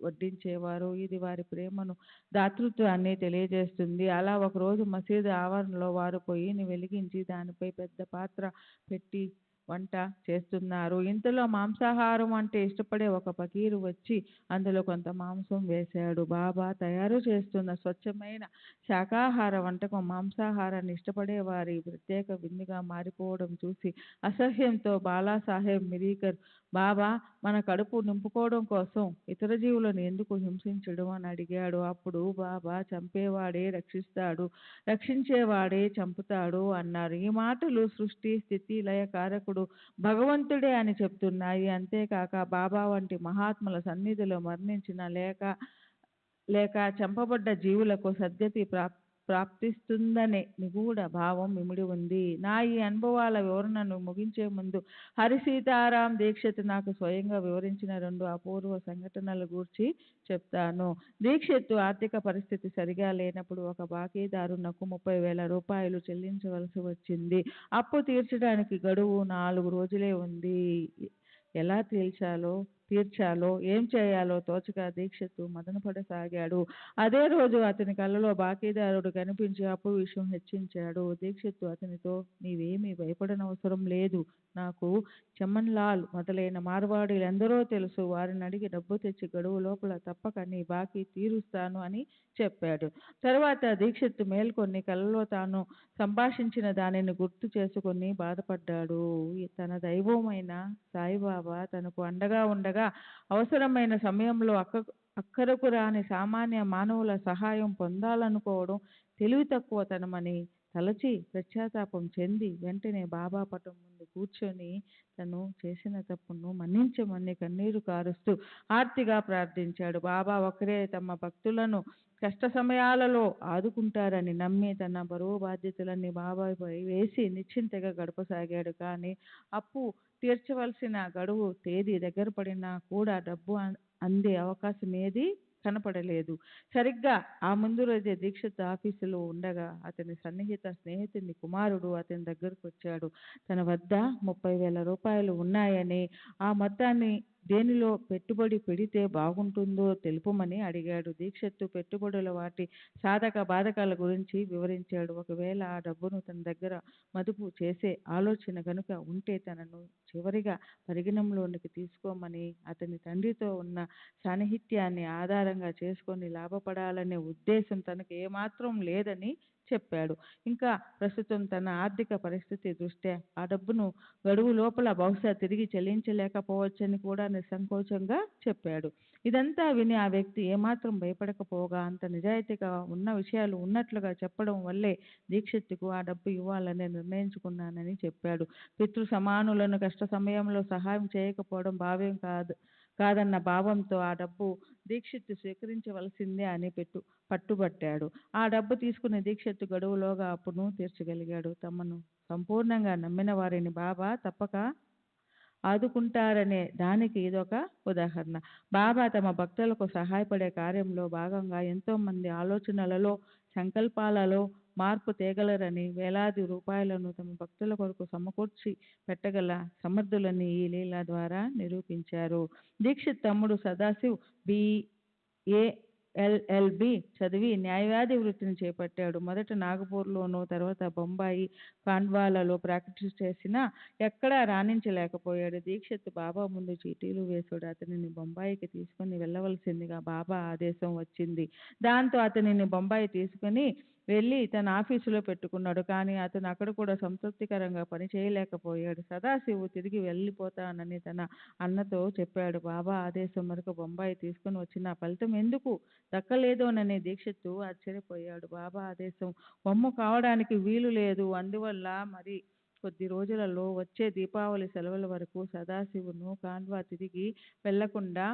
వడ్డించేవారు. ఇది వారి ప్రేమను, దాతృత్వాన్ని తెలియజేస్తుంది. అలా ఒకరోజు మసీదు ఆవరణలో వారు పొయ్యిని వెలిగించి దానిపై పెద్ద పాత్ర పెట్టి వంట చేస్తున్నారు. ఇంతలో మాంసాహారం అంటే ఇష్టపడే ఒక ఫకీరు వచ్చి అందులో కొంత మాంసం వేశాడు. బాబా తయారు చేస్తున్న స్వచ్ఛమైన శాకాహార వంటకం మాంసాహారాన్ని ఇష్టపడే వారి ప్రత్యేక విందుగా మారిపోవడం చూసి అసహ్యంతో బాలాసాహెబ్ మిరీకర్, బాబా మన కడుపు నింపుకోవడం కోసం ఇతర జీవులను ఎందుకు హింసించడం అని అడిగాడు. అప్పుడు బాబా చంపేవాడే రక్షిస్తాడు, రక్షించేవాడే చంపుతాడు అన్నారు. ఈ మాటలు సృష్టి స్థితి లయ కారకుడు భగవంతుడే అని చెప్తున్నాయి. అంతేకాక బాబా వంటి మహాత్ముల సన్నిధిలో మరణించిన లేక చంపబడ్డ జీవులకు సద్గతి ప్రాప్తిస్తుందనే నిగూఢ భావం ఇమిడి ఉంది. నా ఈ అనుభవాల వివరణను ముగించే ముందు హరి సీతారాం దీక్షిత్ నాకు స్వయంగా వివరించిన 2 అపూర్వ సంఘటనల గూర్చి చెప్తాను. దీక్షిత్ ఆర్థిక పరిస్థితి సరిగా లేనప్పుడు ఒక బాకీదారునకు 30,000 రూపాయలు చెల్లించవలసి వచ్చింది. అప్పు తీర్చడానికి గడువు 4 రోజులే ఉంది. ఎలా తీర్చాలో ఏం చేయాలో తోచక దీక్షిత్ మదనపడసాగాడు. అదే రోజు అతని కలలో బాకీదారుడు కనిపించి అప్పు విషయం హెచ్చించాడు. దీక్షిత్ అతనితో, నీవేమీ భయపడనవసరం లేదు, నాకు చమన్ లాల్ మొదలైన మార్వాడీలందరూ తెలుసు, వారిని అడిగి డబ్బు తెచ్చి గడువు లోపల తప్పక నీ బాకీ తీరుస్తాను అని చెప్పాడు. తరువాత దీక్షిత్ మేల్కొని కలలో తాను సంభాషించిన దానిని గుర్తు చేసుకొని బాధపడ్డాడు. తన దైవమైన సాయిబాబా తనకు అండగా ఉండగా అవసరమైన సమయంలో అక్కరకు రాని సామాన్య మానవుల సహాయం పొందాలనుకోవడం తెలివి తక్కువతనమని తలచి పశ్చాత్తాపం చెంది వెంటనే బాబా పటం ముందు కూర్చొని తను చేసిన తప్పును మన్నించమని కన్నీరు కారుస్తూ ఆర్తిగా ప్రార్థించాడు. బాబా ఒకరే తమ భక్తులను కష్ట సమయాలలో ఆదుకుంటారని నమ్మి తన బరువు బాధ్యతలన్నీ బాబాపై వేసి నిశ్చింతగా గడపసాగాడు. కానీ అప్పు తీర్చవలసిన గడువు తేదీ దగ్గర పడినా కూడా డబ్బు అందే అవకాశం ఏది కనపడలేదు. సరిగ్గా ఆ ముందు రోజే దీక్షిత్ ఆఫీసులో ఉండగా అతని సన్నిహిత స్నేహితుని కుమారుడు అతని దగ్గరకు వచ్చాడు. తన వద్ద 30,000 రూపాయలు ఉన్నాయని, ఆ మొత్తాన్ని దేనిలో పెట్టుబడి పెడితే బాగుంటుందో తెలుపమని అడిగాడు. దీక్షిత్ పెట్టుబడుల వాటి సాధక బాధకాల గురించి వివరించాడు. ఒకవేళ ఆ డబ్బును తన దగ్గర మదుపు చేసే ఆలోచన కనుక ఉంటే తనను చివరిగా పరిగణంలోనికి తీసుకోమని, అతని తండ్రితో ఉన్న సాన్నిహిత్యాన్ని ఆధారంగా చేసుకొని లాభపడాలనే ఉద్దేశం తనకు ఏమాత్రం లేదని చెప్పాడు. ఇంకా ప్రస్తుతం తన ఆర్థిక పరిస్థితి దృష్ట్యా ఆ డబ్బును గడువు లోపల బహుశా తిరిగి చెల్లించలేకపోవచ్చని కూడా నిస్సంకోచంగా చెప్పాడు. ఇదంతా విని ఆ వ్యక్తి ఏమాత్రం భయపడకపోగా అంత నిజాయితీగా ఉన్న విషయాలు ఉన్నట్లుగా చెప్పడం వల్లే దీక్షిత్తుకు ఆ డబ్బు ఇవ్వాలని నిర్ణయించుకున్నానని చెప్పాడు. పితృ సమానులను కష్ట సమయంలో సహాయం చేయకపోవడం భావ్యం కాదన్న భావంతో ఆ డబ్బు దీక్షిత్తు స్వీకరించవలసిందే అని పట్టుబట్టాడు. ఆ డబ్బు తీసుకుని దీక్షిత్తు గడువులోగా అప్పును తీర్చగలిగాడు. తమను సంపూర్ణంగా నమ్మిన వారిని బాబా తప్పక ఆదుకుంటారనే దానికి ఇదొక ఉదాహరణ. బాబా తమ భక్తులకు సహాయపడే కార్యంలో భాగంగా ఎంతోమంది ఆలోచనలలో, సంకల్పాలలో మార్పు తేగలరని, వేలాది రూపాయలను తమ భక్తుల కొరకు సమకూర్చి పెట్టగల సమర్థులని ఈ లీల ద్వారా నిరూపించారు. దీక్షిత్ తమ్ముడు సదాశివ్ BA LLB చదివి న్యాయవాది వృత్తిని చేపట్టాడు. మొదట నాగపూర్లోను, తర్వాత బొంబాయి, ఖాండ్వాలలో ప్రాక్టీస్ చేసినా ఎక్కడా రాణించలేకపోయాడు. దీక్షిత్ బాబా ముందు చీటీలు వేశాడు. అతనిని బొంబాయికి తీసుకుని వెళ్ళవలసిందిగా బాబా ఆదేశం వచ్చింది. దాంతో అతనిని బొంబాయి తీసుకుని వెళ్ళి తన ఆఫీసులో పెట్టుకున్నాడు. కానీ అతను అక్కడ కూడా సంతృప్తికరంగా పని చేయలేకపోయాడు. సదాశివు తిరిగి వెళ్ళిపోతానని తన అన్నతో చెప్పాడు. బాబా ఆదేశం మేరకు బొంబాయి తీసుకుని వచ్చిన ఫలితం ఎందుకు దక్కలేదోనని దీక్షిత్తు ఆశ్చర్యపోయాడు. బాబా ఆదేశం వమ్ము కావడానికి వీలు లేదు. అందువల్ల మరి కొద్ది రోజులలో వచ్చే దీపావళి సెలవుల వరకు సదాశివును ఖాండ్వా తిరిగి వెళ్లకుండా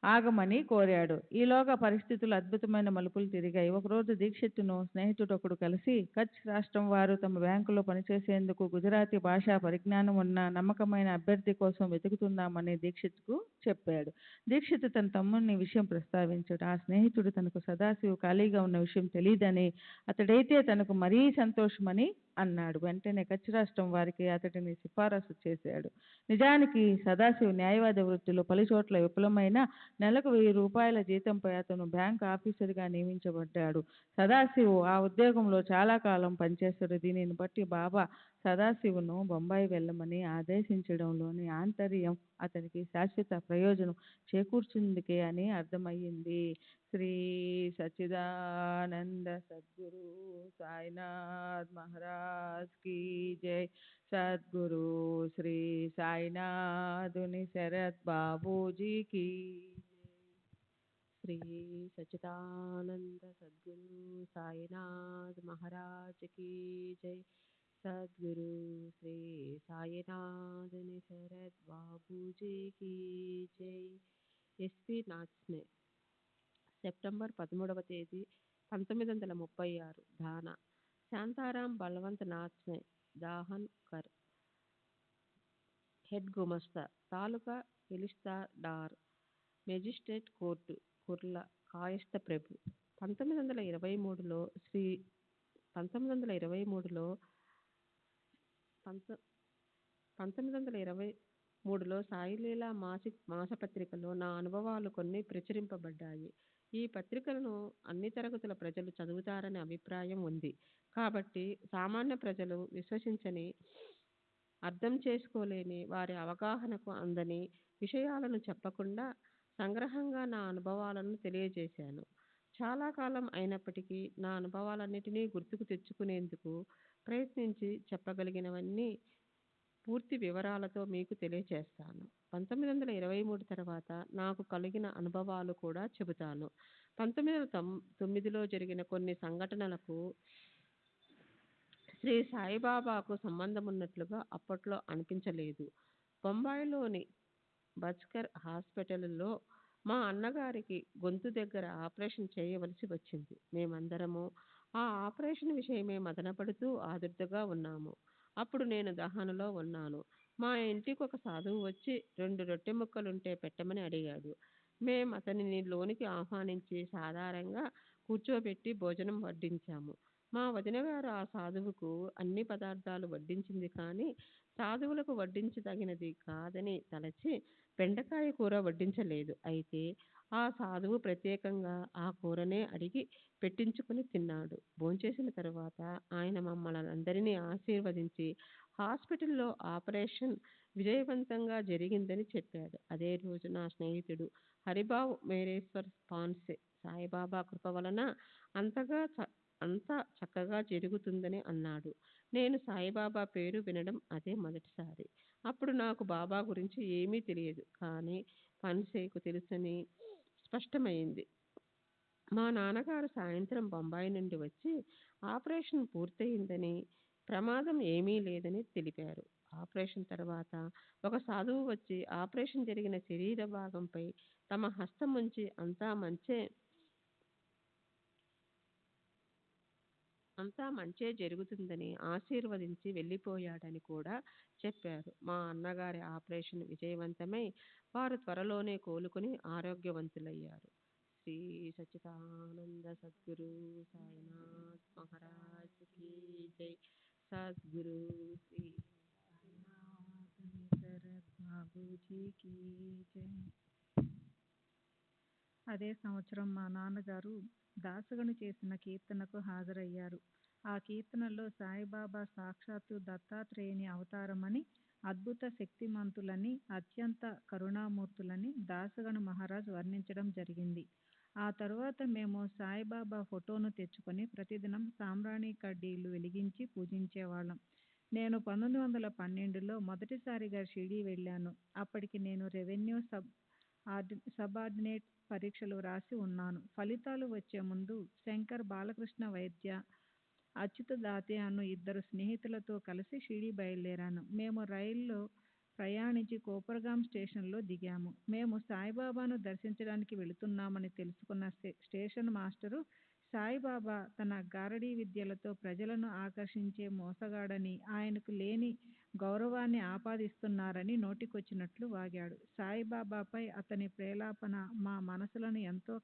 ఆగమని కోరాడు. ఈలోగా పరిస్థితులు అద్భుతమైన మలుపులు తిరిగాయి. ఒకరోజు దీక్షిత్తును స్నేహితుడొకడు కలిసి కచ్ రాష్ట్రం వారు తమ బ్యాంకులో పనిచేసేందుకు గుజరాతీ భాషా పరిజ్ఞానం ఉన్న నమ్మకమైన అభ్యర్థి కోసం వెతుకుతున్నామని దీక్షిత్కు చెప్పాడు. దీక్షిత్ తన తమ్ముని విషయం ప్రస్తావించాడు. ఆ స్నేహితుడు తనకు సదాశివు ఖాళీగా ఉన్న విషయం తెలియదని, అతడైతే తనకు మరీ సంతోషమని అన్నాడు. వెంటనే కచ్చిరాష్ట్రం వారికి అతడిని సిఫారసు చేశాడు. నిజానికి సదాశివ్ న్యాయవాద వృత్తిలో పలుచోట్ల విఫలమైన నెలకు 1000 రూపాయల జీతంపై అతను బ్యాంక్ ఆఫీసర్గా నియమించబడ్డాడు. సదాశివ్ ఆ ఉద్యోగంలో చాలా కాలం పనిచేశాడు. దీనిని బట్టి బాబా సదాశివును బొంబాయి వెళ్ళమని ఆదేశించడంలోని ఆంతర్యం అతనికి శాశ్వత ప్రయోజనం చేకూర్చుందికే అని అర్థమయ్యింది. శ్రీ సచ్చిదానంద సద్గురు సాయినాథ్ మహారాజ్ కీ జై. సద్గురు శ్రీ సాయినాథుని శరత్ బాబూజీ కీ శ్రీ సచ్చిదానంద సద్గురు సాయినాథ్ మహారాజ్ కీ జై. సద్గురు శ్రీ సాయినాథుని శరత్ బాబూజీ కీ జై. ఎస్పి నాచ్నే సెప్టెంబర్ 13వ తేదీ 1936 ధానా. శాంతారాం బల్వంత్ నాచ్నే దాహన్ కర్, హెడ్ గుమస్తా, తాలూకా ఎలిస్తాడార్, మెజిస్ట్రేట్ కోర్టు, కుర్లా, కాయస్థ ప్రభు. 1923లో 1923లో సాయిలీలా మాసపత్రికలో నా అనుభవాలు కొన్ని ప్రచురింపబడ్డాయి. ఈ పత్రికలను అన్ని తరగతుల ప్రజలు చదువుతారనే అభిప్రాయం ఉంది. కాబట్టి సామాన్య ప్రజలు విశ్వసించని, అర్థం చేసుకోలేని, వారి అవగాహనకు అందని విషయాలను చెప్పకుండా సంగ్రహంగా నా అనుభవాలను తెలియజేశాను. చాలా కాలం అయినప్పటికీ నా అనుభవాలన్నిటినీ గుర్తుకు తెచ్చుకునేందుకు ప్రయత్నించి చెప్పగలిగినవన్నీ పూర్తి వివరాలతో మీకు తెలియచేస్తాను. 1923 తర్వాత నాకు కలిగిన అనుభవాలు కూడా చెబుతాను. 1909లో జరిగిన కొన్ని సంఘటనలకు శ్రీ సాయిబాబాకు సంబంధం ఉన్నట్లుగా అప్పట్లో అనిపించలేదు. బొంబాయిలోని బజ్కర్ హాస్పిటల్లో మా అన్నగారికి గొంతు దగ్గర ఆపరేషన్ చేయవలసి వచ్చింది. మేమందరము ఆ ఆపరేషన్ విషయమే మదనపడుతూ ఆదుర్దాగా ఉన్నాము. అప్పుడు నేను దహానులో ఉన్నాను. మా ఇంటికి ఒక సాధువు వచ్చి 2 రొట్టె ముక్కలుంటే పెట్టమని అడిగాడు. మేం అతనిని లోనికి ఆహ్వానించి సాధారణంగా కూర్చోబెట్టి భోజనం వడ్డించాము. మా వదినగారు ఆ సాధువుకు అన్ని పదార్థాలు వడ్డించింది కానీ సాధువులకు వడ్డించదగినది కాదని తలచి బెండకాయ కూర వడ్డించలేదు. అయితే ఆ సాధువు ప్రత్యేకంగా ఆ కూరనే అడిగి పెట్టించుకుని తిన్నాడు. భోంచేసిన తరువాత ఆయన మమ్మల్ని అందరినీ ఆశీర్వదించి హాస్పిటల్లో ఆపరేషన్ విజయవంతంగా జరిగిందని చెప్పాడు. అదే రోజు నా స్నేహితుడు హరిబాబు మేరేశ్వర్ పాన్సే సాయిబాబా కృప వలన అంతా చక్కగా జరుగుతుందని అన్నాడు. నేను సాయిబాబా పేరు వినడం అదే మొదటిసారి. అప్పుడు నాకు బాబా గురించి ఏమీ తెలియదు. కానీ పాన్సేకు తెలుసని స్పష్టమైంది. మా నాన్నగారు సాయంత్రం బొంబాయి నుండి వచ్చి ఆపరేషన్ పూర్తయిందని, ప్రమాదం ఏమీ లేదని తెలిపారు. ఆపరేషన్ తర్వాత ఒక సాధువు వచ్చి ఆపరేషన్ జరిగిన శరీర భాగంపై తమ హస్తం ఉంచి అంతా మంచే జరుగుతుందని ఆశీర్వదించి వెళ్ళిపోయాడని కూడా చెప్పారు. మా అన్నగారి ఆపరేషన్ విజయవంతమై వారు త్వరలోనే కోలుకుని ఆరోగ్యవంతులయ్యారు. శ్రీ సచ్చిదానంద సద్గురు సాయినాథ్ మహారాజ్ కీ జై. సద్గురు శ్రీ సాయినాథ్ శరత్ బాబూజీ కీ జై. అదే సంవత్సరం మా నాన్నగారు దాసగను చేసిన కీర్తనకు హాజరయ్యారు. ఆ కీర్తనలో సాయిబాబా సాక్షాత్తు దత్తాత్రేయుని అవతారమని, అద్భుత శక్తిమంతులని, అత్యంత కరుణామూర్తులని దాసగను మహారాజ్ వర్ణించడం జరిగింది. ఆ తరువాత మేము సాయిబాబా ఫోటోను తెచ్చుకొని ప్రతిదినం సాంబ్రాణి కడ్డీలు వెలిగించి పూజించేవాళ్ళం. నేను 1912లో మొదటిసారిగా షిరిడీ వెళ్ళాను. అప్పటికి నేను రెవెన్యూ సబార్డినేట్ పరీక్షలు రాసి ఉన్నాను. ఫలితాలు వచ్చే ముందు శంకర్ బాలకృష్ణ వైద్య, అచ్యుత దాతే అను 2 స్నేహితులతో కలిసి షిరిడీ బయలుదేరాను. మేము రైల్లో ప్రయాణించి కోపర్గాం స్టేషన్లో దిగాము. మేము సాయిబాబాను దర్శించడానికి వెళుతున్నామని తెలుసుకున్న స్టేషన్ మాస్టరు సాయిబాబా తన గారడీ విద్యలతో ప్రజలను ఆకర్షించే మోసగాడని, ఆయనకు లేని గౌరవాన్ని ఆపాదిస్తున్నారని నోటికొచ్చినట్లు వాగాడు. సాయిబాబాపై అతని ప్రేలాపన మా మనసులను ఎంతో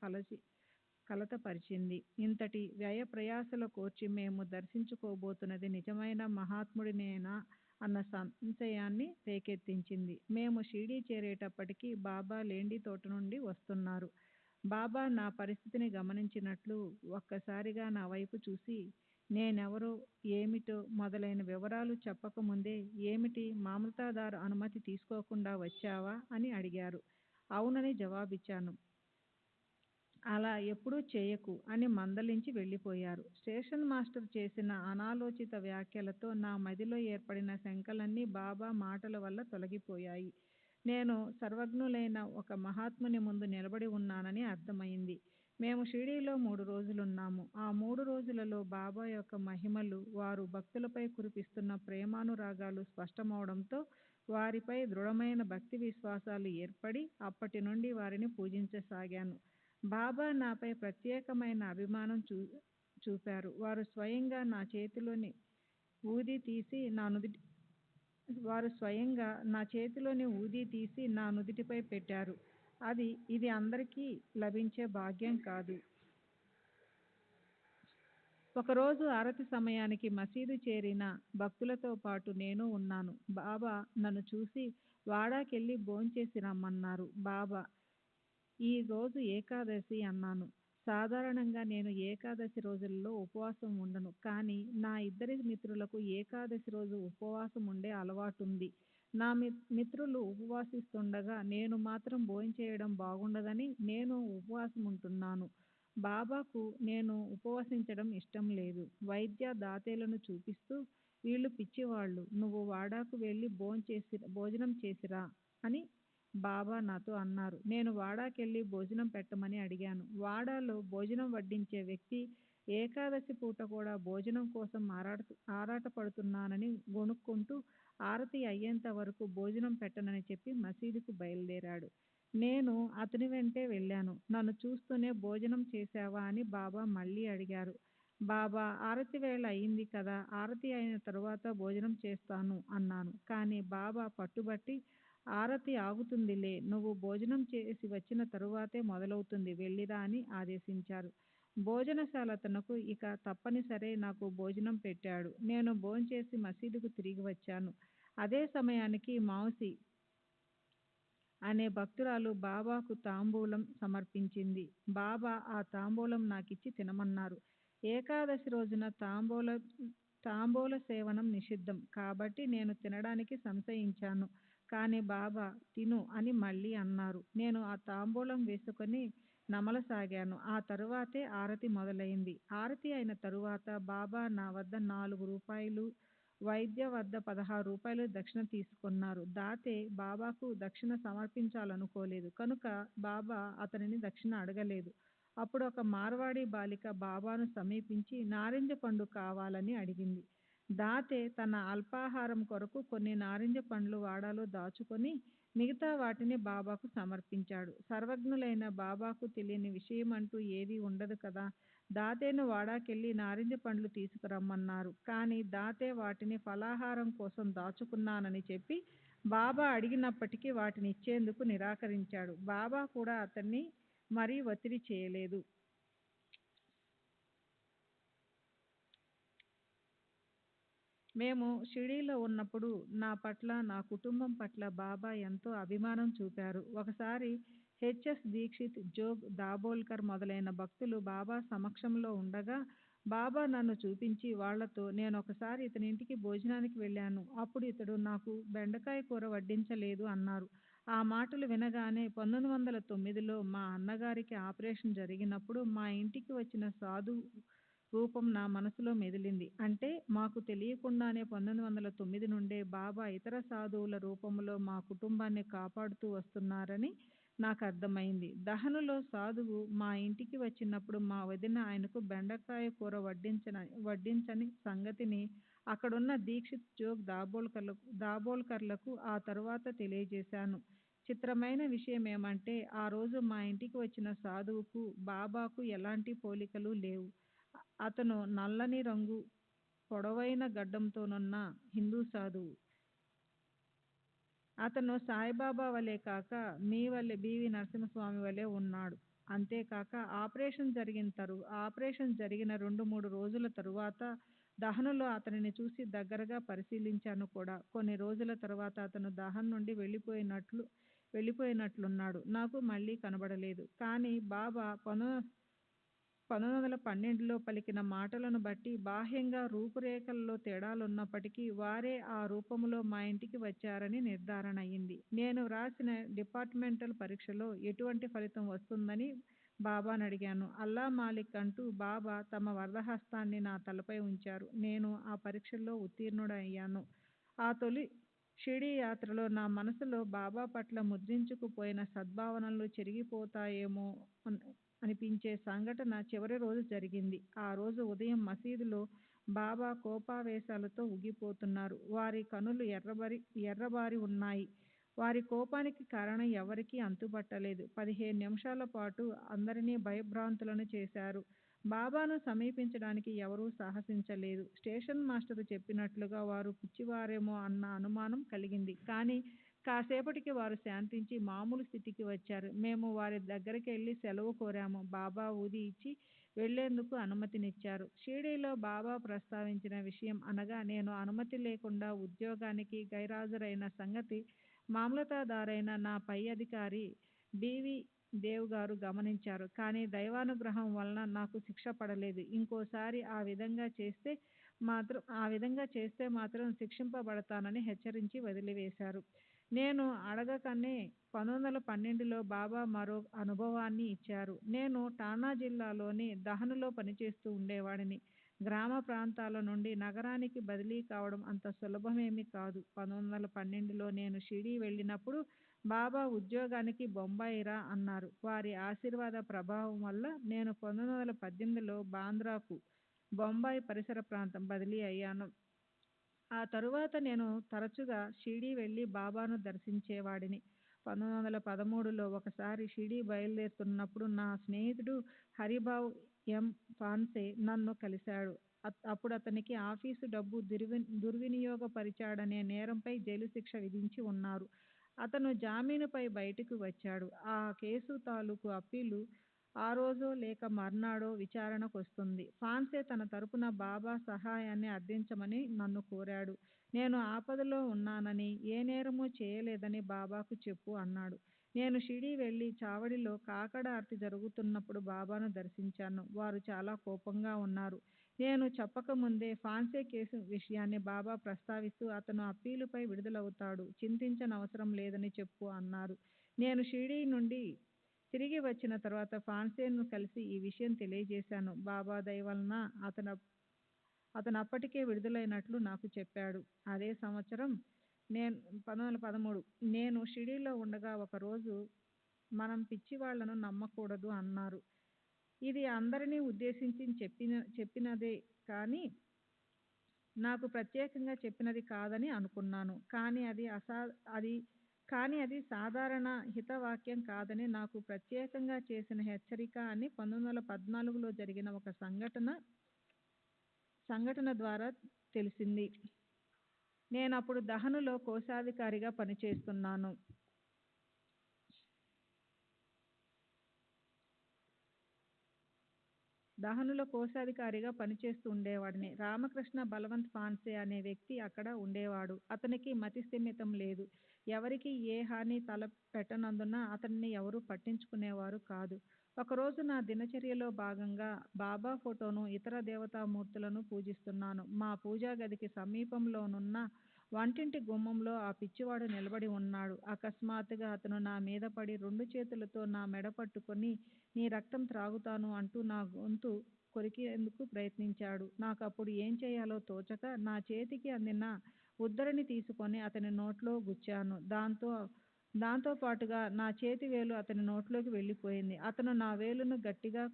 కలతపరిచింది. ఇంతటి వ్యయ ప్రయాసల కోర్చి మేము దర్శించుకోబోతున్నది నిజమైన మహాత్ముడినేనా అన్న సంశయాన్ని రేకెత్తించింది. మేము షిరిడీ చేరేటప్పటికి బాబా లేండి తోట నుండి వస్తున్నారు. బాబా నా పరిస్థితిని గమనించినట్లు ఒక్కసారిగా నా వైపు చూసి నేనెవరో ఏమిటో మొదలైన వివరాలు చెప్పకముందే ఏమిటి మామల్తాదారు అనుమతి తీసుకోకుండా వచ్చావా అని అడిగారు. అవునని జవాబిచ్చాను. అలా ఎప్పుడూ చేయకు అని మందలించి వెళ్ళిపోయారు. స్టేషన్ మాస్టర్ చేసిన అనాలోచిత వ్యాఖ్యలతో నా మదిలో ఏర్పడిన శంకలన్నీ బాబా మాటల వల్ల తొలగిపోయాయి. నేను సర్వజ్ఞులైన ఒక మహాత్ముని ముందు నిలబడి ఉన్నానని అర్థమైంది. మేము షిరిడీలో 3 రోజులున్నాము. ఆ 3 రోజులలో బాబా యొక్క మహిమలు, వారు భక్తులపై కురిపిస్తున్న ప్రేమానురాగాలు స్పష్టమవడంతో వారిపై దృఢమైన భక్తి విశ్వాసాలు ఏర్పడి అప్పటి నుండి వారిని పూజించసాగాను. బాబా నాపై ప్రత్యేకమైన అభిమానం చూపారు. వారు స్వయంగా నా చేతిలోని ఊది తీసి నా నుదిటిపై పెట్టారు. ఇది అందరికీ లభించే భాగ్యం కాదు. ఒకరోజు ఆరతి సమయానికి మసీదు చేరిన భక్తులతో పాటు నేను ఉన్నాను. బాబా నన్ను చూసి వాడాకెళ్ళి భోంచేసి రమ్మన్నారు. బాబా, ఈ రోజు ఏకాదశి అన్నాను. సాధారణంగా నేను ఏకాదశి రోజులలో ఉపవాసం ఉండను. కానీ నా 2 మిత్రులకు ఏకాదశి రోజు ఉపవాసం ఉండే అలవాటుంది. నా మిత్రులు ఉపవాసిస్తుండగా నేను మాత్రం భోంచేయడం బాగుండదని నేను ఉపవాసం ఉంటున్నాను. బాబాకు నేను ఉపవసించడం ఇష్టం లేదు. వైద్య దాతేలను చూపిస్తూ, వీళ్ళు పిచ్చివాళ్ళు, నువ్వు వాడాకు వెళ్ళి భోజనం చేసిరా అని బాబా నాతో అన్నారు. నేను వాడాకెళ్ళి భోజనం పెట్టమని అడిగాను. వాడాలో భోజనం వడ్డించే వ్యక్తి ఏకాదశి పూట కూడా భోజనం కోసం ఆరాటపడుతున్నానని గొణుక్కుంటూ ఆరతి అయ్యేంత వరకు భోజనం పెట్టనని చెప్పి మసీదుకు బయలుదేరాడు. నేను అతని వెంటే వెళ్ళాను. నన్ను చూస్తూనే భోజనం చేశావా అని బాబా మళ్ళీ అడిగారు. బాబా, ఆరతి వేళ అయింది కదా, ఆరతి అయిన తరువాత భోజనం చేస్తాను అన్నాను. కానీ బాబా పట్టుబట్టి, ఆరతి ఆగుతుందిలే, నువ్వు భోజనం చేసి వచ్చిన తరువాతే మొదలవుతుంది, వెళ్ళిరా అని ఆదేశించారు. భోజనశాలతనకు ఇక తప్పనిసరే నాకు భోజనం పెట్టాడు. నేను భోంచేసి మసీదుకు తిరిగి వచ్చాను. అదే సమయానికి మౌసి అనే భక్తురాలు బాబాకు తాంబూలం సమర్పించింది. బాబా ఆ తాంబూలం నాకిచ్చి తినమన్నారు. ఏకాదశి రోజున తాంబూల సేవనం నిషిద్ధం కాబట్టి నేను తినడానికి సంశయించాను. కానీ బాబా తిను అని మళ్ళీ అన్నారు. నేను ఆ తాంబూలం వేసుకొని నమలసాగాను. ఆ తరువాతే ఆరతి మొదలైంది. ఆరతి అయిన తరువాత బాబా నా వద్ద 4 రూపాయలు, వైద్య వద్ద 16 రూపాయలు దక్షిణ తీసుకున్నారు. దాతే బాబాకు దక్షిణ సమర్పించాలనుకోలేదు కనుక బాబా అతనిని దక్షిణ అడగలేదు. అప్పుడు ఒక మార్వాడి బాలిక బాబాను సమీపించి నారింజ పండు కావాలని అడిగింది. దాతే తన అల్పాహారం కొరకు కొన్ని నారింజ పండ్లు వాడాలో దాచుకొని మిగతా వాటిని బాబాకు సమర్పించాడు. సర్వజ్ఞులైన బాబాకు తెలియని విషయమంటూ ఏదీ ఉండదు కదా. దాతేను వాడాకెళ్ళి నారింజ పండ్లు తీసుకురమ్మన్నారు. కానీ దాతే వాటిని ఫలాహారం కోసం దాచుకున్నానని చెప్పి బాబా అడిగినప్పటికీ వాటిని ఇచ్చేందుకు నిరాకరించాడు. బాబా కూడా అతన్ని మరీ ఒత్తిడి చేయలేదు. మేము షిరిడీలో ఉన్నప్పుడు నా పట్ల, నా కుటుంబం పట్ల బాబా ఎంతో అభిమానం చూపారు. ఒకసారి హెచ్ఎస్ దీక్షిత్, జోగ్ దాబోల్కర్ మొదలైన భక్తులు బాబా సమక్షంలో ఉండగా బాబా నన్ను చూపించి వాళ్లతో, నేనొకసారి ఇతనింటికి భోజనానికి వెళ్ళాను. అప్పుడు ఇతడు నాకు బెండకాయ కూర వడ్డించలేదు అన్నారు. ఆ మాటలు వినగానే 1909లో మా అన్నగారికి ఆపరేషన్ జరిగినప్పుడు మా ఇంటికి వచ్చిన సాధువు రూపం నా మనసులో మెదిలింది. అంటే మాకు తెలియకుండానే 1909 నుండే బాబా ఇతర సాధువుల రూపంలో మా కుటుంబాన్ని కాపాడుతూ వస్తున్నారని నాకు అర్థమైంది. దహనులో సాధువు మా ఇంటికి వచ్చినప్పుడు మా వదిన ఆయనకు బెండకాయ కూర వడ్డించని సంగతిని అక్కడున్న దీక్షిత్, జోగ్ దాబోల్కర్లకు ఆ తరువాత తెలియజేశాను. చిత్రమైన విషయమేమంటే ఆ రోజు మా ఇంటికి వచ్చిన సాధువుకు బాబాకు ఎలాంటి పోలికలు లేవు. అతను నల్లని రంగు, పొడవైన గడ్డంతోనున్న హిందూ సాధువు. అతను సాయిబాబా వలె కాక మీ వలె బివి నరసింహస్వామి వలె ఉన్నాడు. అంతేకాక ఆపరేషన్ జరిగిన 2-3 రోజుల తరువాత దహనులో అతనిని చూసి దగ్గరగా పరిశీలించాను కూడా. కొన్ని రోజుల తరువాత అతను దహన్ నుండి వెళ్ళిపోయినట్లున్నాడు. నాకు మళ్ళీ కనబడలేదు. కానీ బాబా 1912లో పలికిన మాటలను బట్టి బాహ్యంగా రూపురేఖల్లో తేడాలున్నప్పటికీ వారే ఆ రూపంలో మా ఇంటికి వచ్చారని నిర్ధారణ అయింది. నేను వ్రాసిన డిపార్ట్మెంటల్ పరీక్షలో ఎటువంటి ఫలితం వస్తుందని బాబాను అడిగాను. అల్లా మాలిక్ అంటూ బాబా తమ వరదహస్తాన్ని నా తలపై ఉంచారు. నేను ఆ పరీక్షలో ఉత్తీర్ణుడయ్యాను. ఆ తొలి షిరిడీ యాత్రలో నా మనసులో బాబా పట్ల ముద్రించుకుపోయిన సద్భావనలు చెరిగిపోతాయేమో అనిపించే సంఘటన చివరి రోజు జరిగింది. ఆ రోజు ఉదయం మసీదులో బాబా కోపావేశాలతో ఊగిపోతున్నారు. వారి కనులు ఎర్రబారి ఉన్నాయి. వారి కోపానికి కారణం ఎవరికీ అంతుబట్టలేదు. 15 నిమిషాల పాటు అందరినీ భయభ్రాంతులను చేశారు. బాబాను సమీపించడానికి ఎవరూ సాహసించలేదు. స్టేషన్ మాస్టరు చెప్పినట్లుగా వారు పిచ్చివారేమో అన్న అనుమానం కలిగింది. కానీ కాసేపటికి వారు శాంతించి మామూలు స్థితికి వచ్చారు. మేము వారి దగ్గరికెళ్ళి సెలవు కోరాము. బాబా ఊది ఇచ్చి వెళ్లేందుకు అనుమతినిచ్చారు. షిరిడీలో బాబా ప్రస్తావించిన విషయం అనగా నేను అనుమతి లేకుండా ఉద్యోగానికి గైరాజరైన సంగతి మామలతదారైన నా పై అధికారి బివి దేవ్ గారు గమనించారు. కానీ దైవానుగ్రహం వలన నాకు శిక్ష పడలేదు. ఇంకోసారి ఆ విధంగా చేస్తే మాత్రం శిక్షింపబడతానని హెచ్చరించి వదిలివేశారు. నేను అడగకనే 1912లో బాబా మరో అనుభవాన్ని ఇచ్చారు. నేను ఠానా జిల్లాలోని దహనులో పనిచేస్తూ ఉండేవాడిని. గ్రామ ప్రాంతాల నుండి నగరానికి బదిలీ కావడం అంత సులభమేమీ కాదు. 1912లో నేను షిరిడీ వెళ్ళినప్పుడు బాబా ఉద్యోగానికి బొంబాయి రా అన్నారు. వారి ఆశీర్వాద ప్రభావం వల్ల నేను 1918లో బాంద్రాకు, బొంబాయి పరిసర ప్రాంతం బదిలీ అయ్యాను. ఆ తరువాత నేను తరచుగా షిరిడీ వెళ్ళి బాబాను దర్శించేవాడిని. 1913లో ఒకసారి షిరిడీ బయలుదేరుతున్నప్పుడు నా స్నేహితుడు హరిభావ్ ఎం. ఫాన్సే నన్ను కలిశాడు. అప్పుడతనికి ఆఫీసు డబ్బు దుర్వినియోగపరిచాడనే నేరంపై జైలు శిక్ష విధించి ఉన్నారు. అతను జామీనుపై బయటకు వచ్చాడు. ఆ కేసు తాలూకు అప్పీలు ఆ రోజో లేక మర్నాడో విచారణకొస్తుంది. ఫాన్సే తన తరపున బాబా సహాయాన్ని అర్థించమని నన్ను కోరాడు. నేను ఆపదలో ఉన్నానని, ఏ నేరమూ చేయలేదని బాబాకు చెప్పు అన్నాడు. నేను షిరిడీ వెళ్ళి చావడిలో కాకడ ఆర్తి జరుగుతున్నప్పుడు బాబాను దర్శించాను. వారు చాలా కోపంగా ఉన్నారు. నేను చెప్పకముందే ఫాన్సే కేసు విషయాన్ని బాబా ప్రస్తావిస్తూ అతను అప్పీలుపై విడుదలవుతాడు, చింతించనవసరం లేదని చెప్పు అన్నారు. నేను షిరిడీ నుండి తిరిగి వచ్చిన తర్వాత ఫాన్సేను కలిసి ఈ విషయం తెలియజేశాను. బాబా దయ వలన అతను అప్పటికే విడుదలైనట్లు నాకు చెప్పాడు. అదే సంవత్సరం 1913 నేను షిరిడీలో ఉండగా ఒకరోజు మనం పిచ్చివాళ్లను నమ్మకూడదు అన్నారు. ఇది అందరినీ ఉద్దేశించి చెప్పినదే కానీ నాకు ప్రత్యేకంగా చెప్పినది కాదని అనుకున్నాను. కానీ అది సాధారణ హితవాక్యం కాదని, నాకు ప్రత్యేకంగా చేసిన హెచ్చరిక అని 1914లో జరిగిన ఒక సంఘటన ద్వారా తెలిసింది. నేనప్పుడు దహనులో కోశాధికారిగా పనిచేస్తున్నాను. దహనులో కోశాధికారిగా పనిచేస్తూ ఉండేవాడిని. రామకృష్ణ బలవంత్ ఫాన్సే అనే వ్యక్తి అక్కడ ఉండేవాడు. అతనికి మతి స్థిమితం లేదు. ఎవరికీ ఏ హాని తలపెట్టనందున అతనిని ఎవరూ పట్టించుకునేవారు కాదు. ఒకరోజు నా దినచర్యలో భాగంగా బాబా ఫోటోను, ఇతర దేవతామూర్తులను పూజిస్తున్నాను. మా పూజా గదికి సమీపంలోనున్న వంటింటి గుమ్మంలో ఆ పిచ్చివాడు నిలబడి ఉన్నాడు. అకస్మాత్తుగా అతను నా మీద పడి 2 చేతులతో నా మెడ పట్టుకొని నీ రక్తం త్రాగుతాను అంటూ నా గొంతు కొరికేందుకు ప్రయత్నించాడు. నాకప్పుడు ఏం చేయాలో తోచక నా చేతికి అందిన ఉద్దరిని తీసుకొని అతని నోట్లో గుచ్చాను. దాంతో పాటుగా నా చేతి వేలు అతని నోట్లోకి వెళ్ళిపోయింది. అతను నా వేలును గట్టిగా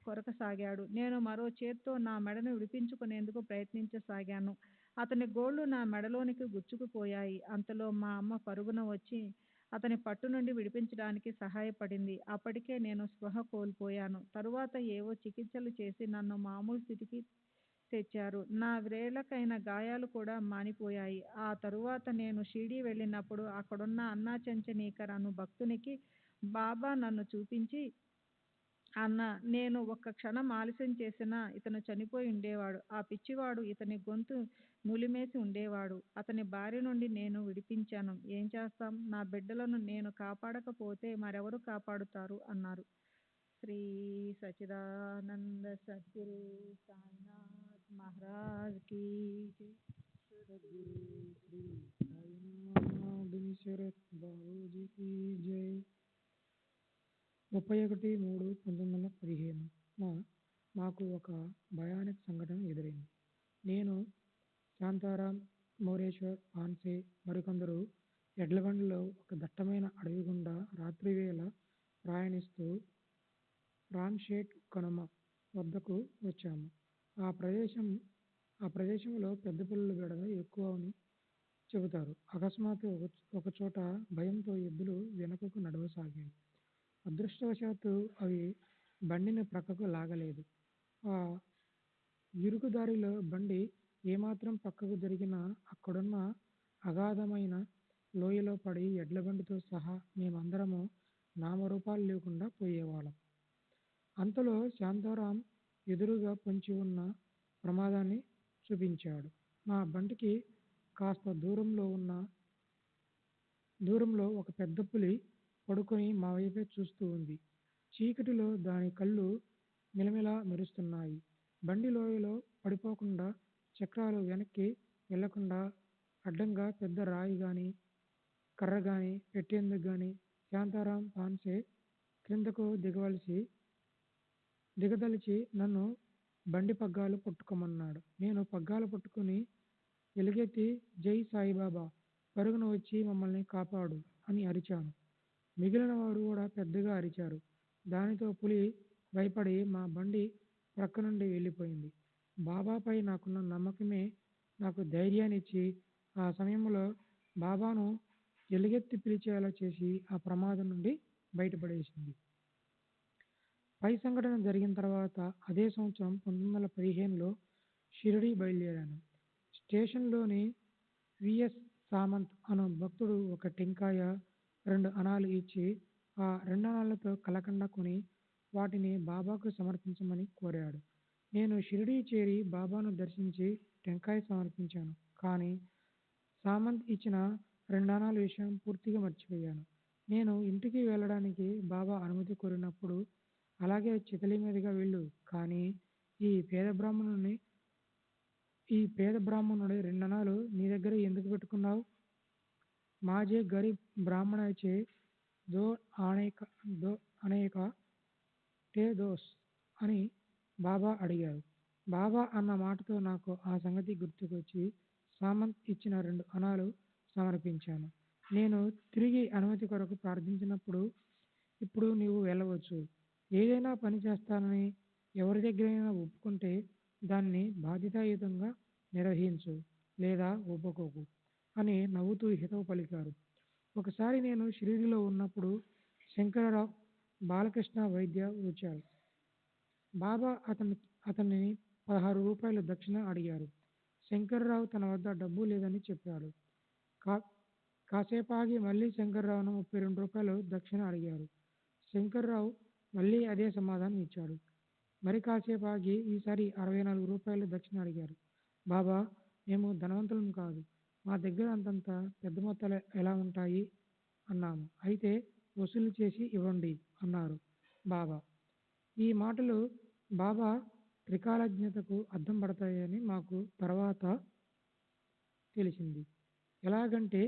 కొరకసాగాడు. నేను మరో చేత్తో నా మెడను విడిపించుకునేందుకు ప్రయత్నించసాగాను. అతని గోళ్లు నా మెడలోనికి గుచ్చుకుపోయాయి. అంతలో మా అమ్మ పరుగున వచ్చి అతని పట్టు నుండి విడిపించడానికి సహాయపడింది. అప్పటికే నేను స్పృహ కోల్పోయాను. తరువాత ఏవో చికిత్సలు చేసి నన్ను మామూలు స్థితికి తెచ్చారు. నా వ్రేళ్లకైన గాయాలు కూడా మానిపోయాయి. ఆ తరువాత నేను షిరిడీ వెళ్ళినప్పుడు అక్కడున్న అన్నా చంచనీకర్ అను భక్తునికి బాబా నన్ను చూపించి అన్న నేను ఒక్క క్షణం ఆలస్యం చేసినా ఇతను చనిపోయి ఉండేవాడు. ఆ పిచ్చివాడు ఇతని గొంతు నులిమేసి ఉండేవాడు. అతని బారి నుండి నేను విడిపించాను. ఏం చేస్తాం? నా బిడ్డలను నేను కాపాడకపోతే మరెవరు కాపాడుతారు అన్నారు. శ్రీ సచిదానంద సద్గురు సాయినాథ్ మహారాజ్ కీ జై. శరత్ బాబూజీకి జై. 31/3/1915 మాకు ఒక భయానక సంఘటన ఎదురైంది. నేను, శాంతారాం, మోరేశ్వర్, పాన్సే మరికొందరు ఎడ్లబండిలో ఒక దట్టమైన అడవి గుండా రాత్రివేళ ప్రయాణిస్తూ రాన్షేట్ కనుమ వద్దకు వచ్చాము. ఆ ప్రదేశంలో పెద్ద పులుల బెడద ఎక్కువ అని చెబుతారు. అకస్మాత్తు ఒకచోట భయంతో ఎద్దులు వెనుకకు నడవసాగాయి. అదృష్టవశాత్తు అవి బండిని ప్రక్కకు లాగలేదు. ఆ ఇరుకు దారిలో బండి ఏమాత్రం పక్కకు జరిగినా అక్కడున్న అగాధమైన లోయలో పడి ఎడ్లబండితో సహా మేమందరము నామరూపాలు లేకుండా పోయేవాళ్ళం. అంతలో శాంతారాం ఎదురుగా పొంచి ఉన్న ప్రమాదాన్ని చూపించాడు. మా బండికి కాస్త దూరంలో ఒక పెద్ద పులి పడుకొని మా వైపే చూస్తూ ఉంది. చీకటిలో దాని కళ్ళు మిలమిలా మెరుస్తున్నాయి. బండి లోయలో పడిపోకుండా, చక్రాలు వెనక్కి వెళ్లకుండా అడ్డంగా పెద్ద రాయి గాని కర్ర గాని పెట్టేందుకు గాని శాంతారాం, పాన్సే క్రిందకు దిగదలిచి నన్ను బండి పగ్గాలు పట్టుకోమన్నాడు. నేను పగ్గాలు పట్టుకుని ఎలుగెత్తి జై సాయిబాబా, పరుగున వచ్చి మమ్మల్ని కాపాడు అని అరిచాను. మిగిలిన వారు కూడా పెద్దగా అరిచారు. దానితో పులి భయపడి మా బండి ప్రక్క నుండి వెళ్ళిపోయింది. బాబాపై నాకున్న నమ్మకమే నాకు ధైర్యాన్నిచ్చి ఆ సమయంలో బాబాను ఎలుగెత్తి పిలిచేలా చేసి ఆ ప్రమాదం నుండి బయటపడేసింది. పై సంఘటన జరిగిన తర్వాత అదే సంవత్సరం 1915లో షిరిడీ బయలుదేరాను. స్టేషన్లోని విఎస్ సామంత్ అను భక్తుడు ఒక టెంకాయ 2 అనాలు ఇచ్చి ఆ 2 అనాలతో కలకండ కొని వాటిని బాబాకు సమర్పించమని కోరాడు. నేను షిరిడీ చేరి బాబాను దర్శించి టెంకాయ సమర్పించాను. కానీ సామంత్ ఇచ్చిన 2 అనాల విషయం పూర్తిగా మర్చిపోయాను. నేను ఇంటికి వెళ్ళడానికి బాబా అనుమతి కోరినప్పుడు అలాగే చితలి మీదుగా వెళ్ళు, కానీ ఈ పేద బ్రాహ్మణుడి 2 అనాలు నీ దగ్గర ఎందుకు పెట్టుకున్నావు? మాజే గరీబ్ బ్రాహ్మణాచే దో అనేక టే దోస్ అని బాబా అడిగారు. బాబా అన్న మాటతో నాకు ఆ సంగతి గుర్తుకొచ్చి సామంత్ ఇచ్చిన 2 అనాలు సమర్పించాను. నేను తిరిగి అనుమతి కొరకు ప్రార్థించినప్పుడు, ఇప్పుడు నీవు వెళ్ళవచ్చు. ఏదైనా పని చేస్తానని ఎవరి దగ్గరైనా ఒప్పుకుంటే దాన్ని బాధ్యతాయుతంగా నిర్వహించు, లేదా ఒప్పుకోకు అని నవ్వుతూ హితవు పలికారు. ఒకసారి నేను షిరిడీలో ఉన్నప్పుడు శంకరరావు బాలకృష్ణ వైద్య వచ్చారు. బాబా అతన్ని 16 రూపాయలు దక్షిణ అడిగారు. శంకర్రావు తన వద్ద డబ్బు లేదని చెప్పాడు. కాసేపాగి మళ్ళీ శంకర్రావును 32 రూపాయలు దక్షిణ అడిగారు. శంకర్రావు మళ్ళీ అదే సమాధానం ఇచ్చాడు. మరి కాసేపాగి ఈసారి 64 రూపాయలు దక్షిణ అడిగారు. బాబా, మేము ధనవంతులం కాదు, మా దగ్గర అంతంత పెద్ద మొత్తాలు ఎలా ఉంటాయి అన్నాము. అయితే వసూలు చేసి ఇవ్వండి అన్నారు బాబా. ఈ మాటలు బాబా త్రికాలజ్ఞతకు అద్దం పడతాయని మాకు తర్వాత తెలిసింది. ఎలాగంటే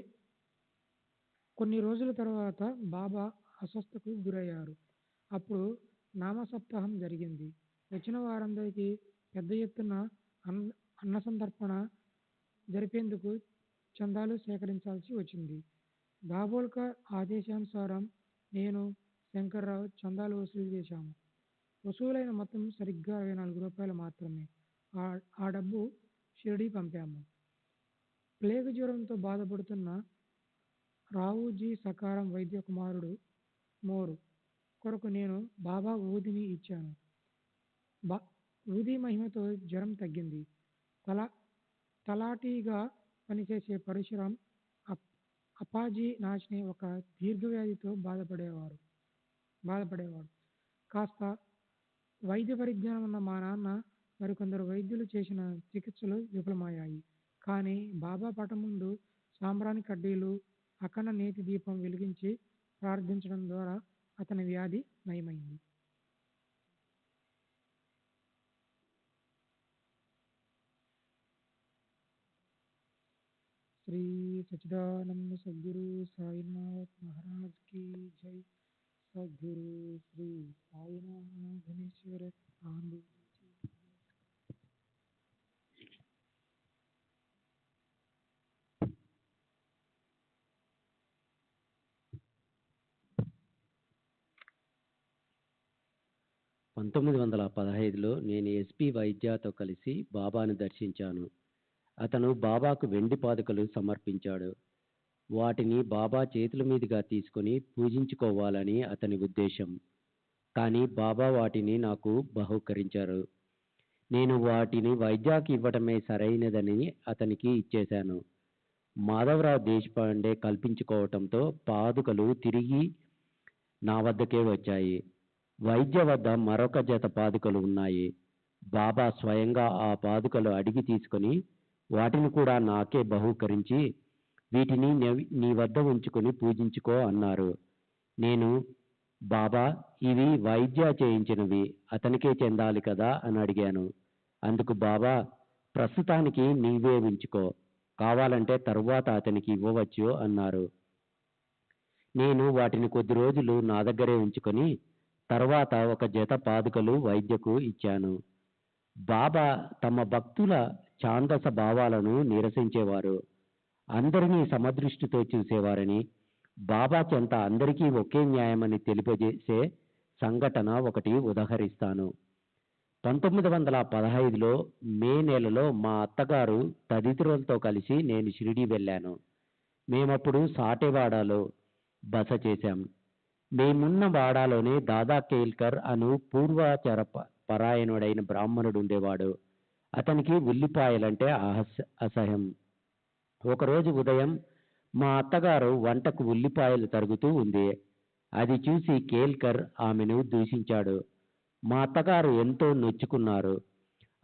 కొన్ని రోజుల తర్వాత బాబా అస్వస్థకు గురయ్యారు. అప్పుడు నామసప్తాహం జరిగింది. వచ్చిన వారందరికీ పెద్ద ఎత్తున అన్న సంతర్పణ జరిపేందుకు చందాలు సేకరించాల్సి వచ్చింది. దాబోల్కర్ ఆదేశానుసారం నేను, శంకర్రావు చందాలు వసూలు చేశాము. వసూలైన మొత్తం సరిగ్గా 64 రూపాయలు మాత్రమే. ఆ డబ్బు షిరిడీ పంపాము. ప్లేగు జ్వరంతో బాధపడుతున్న రావుజీ సకారం వైద్య కుమారుడు మోరు కొరకు నేను బాబా ఊదిని ఇచ్చాను. ఊది మహిమతో జ్వరం తగ్గింది. తలాటీగా పనిచేసే పరశురాం అప్పాజీ నాచ్నే ఒక దీర్ఘవ్యాధితో బాధపడేవాడు. కాస్త వైద్య పరిజ్ఞానం ఉన్న మా నాన్న మరికొందరు వైద్యులు చేసిన చికిత్సలు విఫలమయ్యాయి. కానీ బాబా పటం ముందు సాంబ్రాణి కడ్డీలు, అఖండ నేతి దీపం వెలిగించి ప్రార్థించడం ద్వారా అతని వ్యాధి నయమైంది. శ్రీ సచిదానంద సద్గురు సాయినాథ్ మహారాజ్ की जय. సద్గురు శ్రీ సాయినాథనేశ్వర స్వామి. 1915లో నేను ఎస్పి వైద్యతో కలిసి బాబాను దర్శించాను. అతను బాబాకు వెండి పాదుకలు సమర్పించాడు. వాటిని బాబా చేతుల మీదుగా తీసుకొని పూజించుకోవాలని అతని ఉద్దేశం. కానీ బాబా వాటిని నాకు బహూకరించారు. నేను వాటిని వైద్యాకి ఇవ్వటమే సరైనదని అతనికి ఇచ్చేశాను. మాధవరావు దేశపాండే కల్పించుకోవటంతో పాదుకలు తిరిగి నా వద్దకే వచ్చాయి. వైద్య వద్ద మరొక జత పాదుకలు ఉన్నాయి. బాబా స్వయంగా ఆ పాదుకలు అడిగి తీసుకొని వాటిని కూడా నాకే బహూకరించి వీటిని నీ వద్ద ఉంచుకొని పూజించుకో అన్నారు. నేను, బాబా ఇవి వైద్య చేయించినవి, అతనికే చెందాలి కదా అని అడిగాను. అందుకు బాబా, ప్రస్తుతానికి నీవే ఉంచుకో, కావాలంటే తరువాత అతనికి ఇవ్వవచ్చు అన్నారు. నేను వాటిని కొద్ది రోజులు నా దగ్గరే ఉంచుకొని తర్వాత ఒక జత పాదుకలు వైద్యకు ఇచ్చాను. బాబా తమ భక్తుల ఛాందస భావాలను నిరసించేవారు. అందరినీ సమదృష్టితో చూసేవారని, బాబా చెంత అందరికీ ఒకే న్యాయమని తెలియజేసే సంఘటన ఒకటి ఉదహరిస్తాను. 1915లో మే నెలలో మా అత్తగారు తదితరులతో కలిసి నేను షిరిడీ వెళ్ళాను. మేమప్పుడు సాటేవాడలో బస చేశాం. మేమున్న వాడాలోనే దాదా కేల్కర్ అను పూర్వాచార పరాయణుడైన బ్రాహ్మణుడు ఉండేవాడు. అతనికి ఉల్లిపాయలంటే అసహ్యం. ఒకరోజు ఉదయం మా అత్తగారు వంటకు ఉల్లిపాయలు తరుగుతూ ఉంది. అది చూసి కేల్కర్ ఆమెను దూషించాడు. మా అత్తగారు ఎంతో నొచ్చుకున్నారు.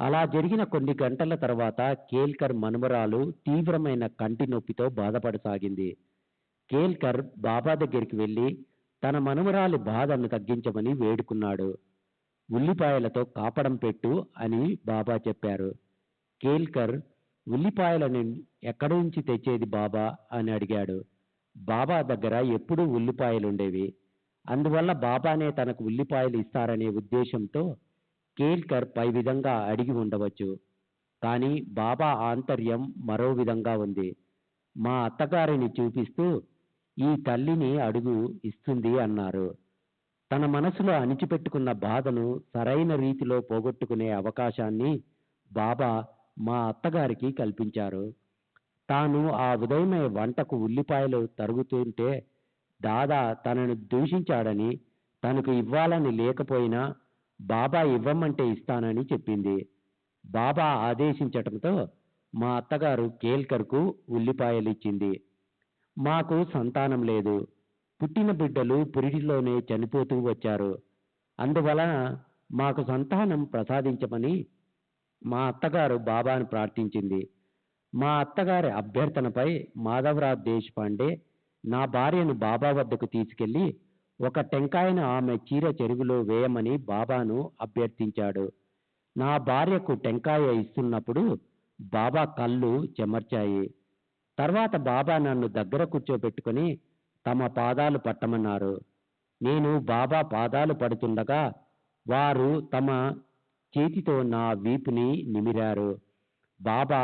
అలా జరిగిన కొన్ని గంటల తర్వాత కేల్కర్ మనుమరాలు తీవ్రమైన కంటి నొప్పితో బాధపడసాగింది. కేల్కర్ బాబా దగ్గరికి వెళ్ళి తన మనుమరాలి బాధను తగ్గించమని వేడుకున్నాడు. ఉల్లిపాయలతో కాపడం పెట్టు అని బాబా చెప్పారు. కేల్కర్, ఉల్లిపాయలను ఎక్కడి నుంచి తెచ్చేది బాబా అని అడిగాడు. బాబా దగ్గర ఎప్పుడూ ఉల్లిపాయలుండేవి. అందువల్ల బాబానే తనకు ఉల్లిపాయలు ఇస్తారనే ఉద్దేశంతో కేల్కర్ పై విధంగా అడిగి ఉండవచ్చు. కానీ బాబా ఆంతర్యం మరో విధంగా ఉంది. మా అత్తగారిని చూపిస్తూ, ఈ తల్లిని అడుగు ఇస్తుంది అన్నారు. తన మనసులో అణిచిపెట్టుకున్న బాధను సరైన రీతిలో పోగొట్టుకునే అవకాశాన్ని బాబా మా అత్తగారికి కల్పించారు. తాను ఆ ఉదయమే వంటకు ఉల్లిపాయలు తరుగుతుంటే దాదా తనను దూషించాడని, తనకు ఇవ్వాలని లేకపోయినా బాబా ఇవ్వమంటే ఇస్తానని చెప్పింది. బాబా ఆదేశించటంతో మా అత్తగారు కేల్కర్కు ఉల్లిపాయలు ఇచ్చింది. మాకు సంతానం లేదు. పుట్టిన బిడ్డలు పురిటిలోనే చనిపోతూ వచ్చారు. అందువలన మాకు సంతానం ప్రసాదించమని మా అత్తగారు బాబాను ప్రార్థించింది. మా అత్తగారి అభ్యర్థనపై మాధవరావు దేశపాండే నా భార్యను బాబా వద్దకు తీసుకెళ్లి ఒక టెంకాయను ఆమె చీర చెరువులో వేయమని బాబాను అభ్యర్థించాడు. నా భార్యకు టెంకాయ ఇస్తున్నప్పుడు బాబా కళ్ళు చెమర్చాయి. తర్వాత బాబా నన్ను దగ్గర కూర్చోబెట్టుకుని తమ పాదాలు పట్టమన్నారు. నేను బాబా పాదాలు పడుతుండగా వారు తమ చేతితో నా వీపుని నిమిరారు. బాబా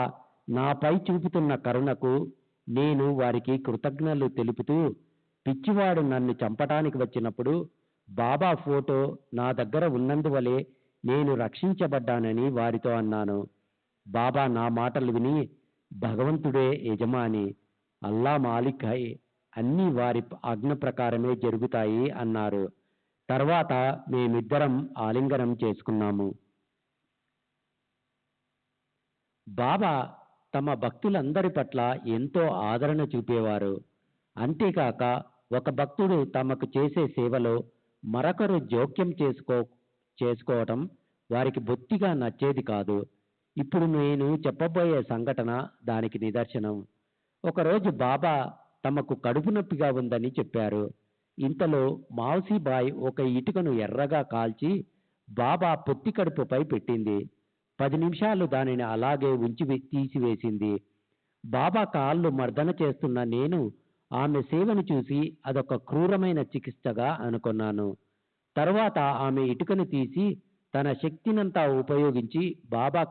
నాపై చూపుతున్న కరుణకు నేను వారికి కృతజ్ఞతలు తెలుపుతూ, పిచ్చివాడు నన్ను చంపటానికి వచ్చినప్పుడు బాబా ఫోటో నా దగ్గర ఉన్నందువలే నేను రక్షించబడ్డానని వారితో అన్నాను. బాబా నా మాటలు విని, భగవంతుడే యజమాని, అల్లా మాలిక్ హై, అన్నీ వారి ఆజ్ఞ ప్రకారమే జరుగుతాయి అన్నారు. తర్వాత మేమిద్దరం ఆలింగనం చేసుకున్నాము. బాబా తమ భక్తులందరి పట్ల ఎంతో ఆదరణ చూపేవారు. అంతేకాక ఒక భక్తుడు తమకు చేసే సేవలో మరొకరు జోక్యం చేసుకోవటం వారికి బొత్తిగా నచ్చేది కాదు. ఇప్పుడు నేను చెప్పబోయే సంఘటన దానికి నిదర్శనం. ఒకరోజు బాబా తమకు కడుపు నొప్పిగా ఉందని చెప్పారు. ఇంతలో మావసీబాయ్ ఒక ఇటుకను ఎర్రగా కాల్చి బాబా పొత్తి కడుపుపై పెట్టింది. 10 నిమిషాలు దానిని అలాగే ఉంచి తీసివేసింది. బాబా కాళ్ళు మర్దన చేస్తున్న నేను ఆమె సేవను చూసి అదొక క్రూరమైన చికిత్సగా అనుకున్నాను. తరువాత ఆమె ఇటుకను తీసి తన శక్తినంతా ఉపయోగించి బాబా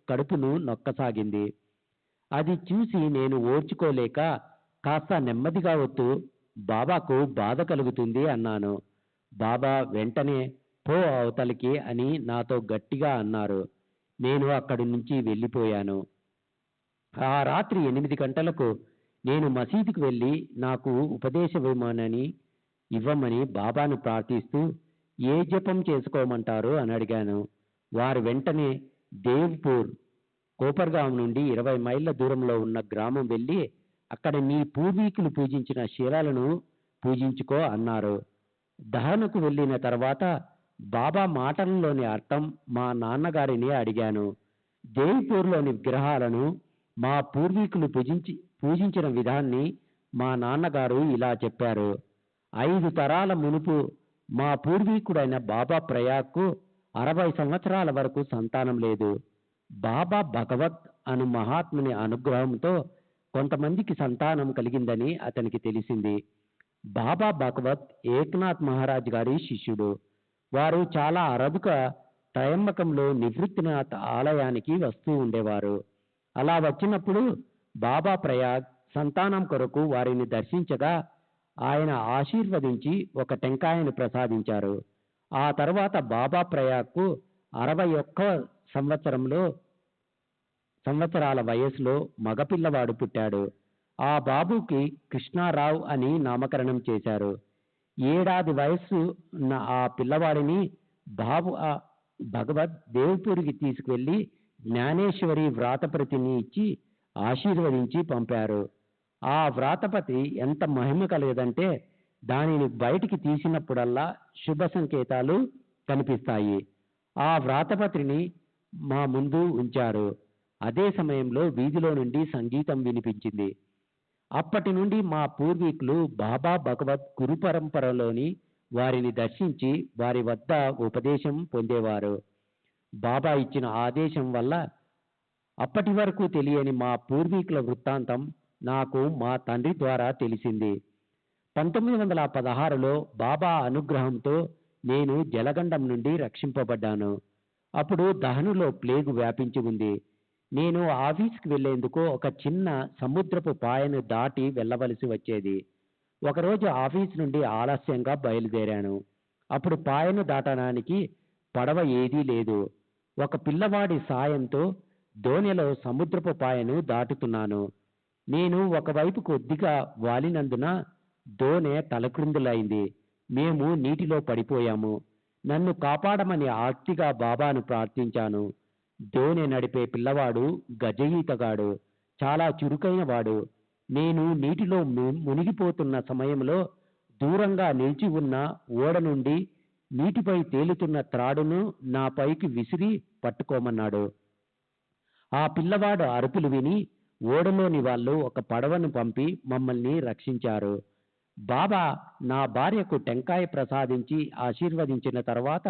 కడుపును నొక్కసాగింది. అది చూసి నేను ఓర్చుకోలేక కాస్త నెమ్మదిగా వద్దు, బాబాకు బాధ కలుగుతుంది అన్నాను. బాబా వెంటనే పో అవతలికి అని నాతో గట్టిగా అన్నారు. నేను అక్కడి నుంచి వెళ్ళిపోయాను. ఆ రాత్రి 8 గంటలకు నేను మసీదుకు వెళ్ళి నాకు ఇవ్వమని బాబాను ప్రార్థిస్తూ ఏ జపం చేసుకోమంటారు అని అడిగాను. వారు వెంటనే దేవ్పూర్, కోపర్గాం నుండి 20 మైళ్ళ దూరంలో ఉన్న గ్రామం వెళ్ళి అక్కడ మీ పూర్వీకులు పూజించిన శిలలను పూజించుకో అన్నారు. దహనకు వెళ్ళిన తర్వాత బాబా మాటలలోని అర్థం మా నాన్నగారిని అడిగాను. దేవ్పూర్లోని విగ్రహాలను మా పూర్వీకులు పూజించిన విధాన్ని మా నాన్నగారు ఇలా చెప్పారు. 5 తరాల మునుపు మా పూర్వీకుడైన బాబా ప్రయాగ్కు 60 సంవత్సరాల వరకు సంతానం లేదు. బాబా భగవత్ అను మహాత్ముని అనుగ్రహంతో కొంతమందికి సంతానం కలిగిందని అతనికి తెలిసింది. బాబా భగవత్ ఏక్నాథ్ మహారాజ్ గారి శిష్యుడు. వారు చాలా అరుదుగా త్రయంబకంలో నివృత్తినాథ్ ఆలయానికి వస్తూ ఉండేవారు. అలా వచ్చినప్పుడు బాబా ప్రయాగ్ సంతానం కొరకు వారిని దర్శించగా ఆయన ఆశీర్వదించి ఒక టెంకాయను ప్రసాదించారు. ఆ తర్వాత బాబా ప్రయాగ్కు 61 సంవత్సరాల వయసులో మగపిల్లవాడు పుట్టాడు. ఆ బాబుకి కృష్ణారావు అని నామకరణం చేశారు. 7 ఏడాది వయస్సు ఉన్న ఆ పిల్లవాడిని భగవద్ దేవ్పూర్కి తీసుకువెళ్ళి జ్ఞానేశ్వరి వ్రాతప్రతిని ఇచ్చి ఆశీర్వదించి పంపారు. ఆ వ్రాతపతి ఎంత మహిమ కలగదంటే దానిని బయటికి తీసినప్పుడల్లా శుభ సంకేతాలు కనిపిస్తాయి. ఆ వ్రాతపత్రిని మా ముందు ఉంచారు. అదే సమయంలో వీధిలో నుండి సంగీతం వినిపించింది. అప్పటి నుండి మా పూర్వీకులు బాబా భగవత్ గురు పరంపరలోని వారిని దర్శించి వారి వద్ద ఉపదేశం పొందేవారు. బాబా ఇచ్చిన ఆదేశం వల్ల అప్పటి వరకు తెలియని మా పూర్వీకుల వృత్తాంతం నాకు మా తండ్రి ద్వారా తెలిసింది. 1916లో బాబా అనుగ్రహంతో నేను జలగండం నుండి రక్షింపబడ్డాను. అప్పుడు దహనులో ప్లేగు వ్యాపించి ఉంది. నేను ఆఫీస్కి వెళ్లేందుకు ఒక చిన్న సముద్రపు పాయను దాటి వెళ్ళవలసి వచ్చేది. ఒకరోజు ఆఫీస్ నుండి ఆలస్యంగా బయలుదేరాను. అప్పుడు పాయను దాటడానికి పడవ ఏదీ లేదు. ఒక పిల్లవాడి సాయంతో దోణిలో సముద్రపు పాయను దాటుతున్నాను. నేను ఒకవైపు కొద్దిగా వాలినందున దోణె తలక్రిందులైంది. మేము నీటిలో పడిపోయాము. నన్ను కాపాడమని ఆర్తిగా బాబాను ప్రార్థించాను. దోణె నడిపే పిల్లవాడు గజఈతగాడు, చాలా చురుకైన వాడు. నేను నీటిలో మునిగిపోతున్న సమయంలో దూరంగా నిలిచి ఉన్న ఓడ నుండి నీటిపై తేలుతున్న త్రాడును నా పైకి విసిరి పట్టుకోమన్నాడు. ఆ పిల్లవాడు అరుపులు విని ఓడలోని వాళ్ళు ఒక పడవను పంపి మమ్మల్ని రక్షించారు. బాబా నా భార్యకు టెంకాయ ప్రసాదించి ఆశీర్వదించిన తర్వాత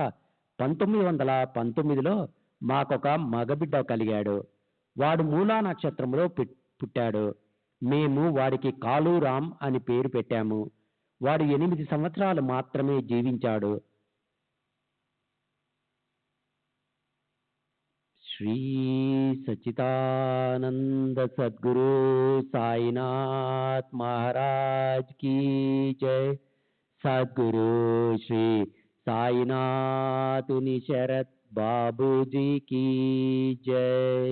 1919లో మాకొక మగబిడ్డ కలిగాడు. వాడు మూలా నక్షత్రంలో పుట్టాడు. మేము వాడికి కాళూరాం అని పేరు పెట్టాము. వాడు 8 సంవత్సరాలు మాత్రమే జీవించాడు. శ్రీ సచ్చిదానంద సద్గురు సాయినాథ్ మహారాజ్ की जय. सद्गुरु श्री साईनाथ शरद बाबूजी की जय.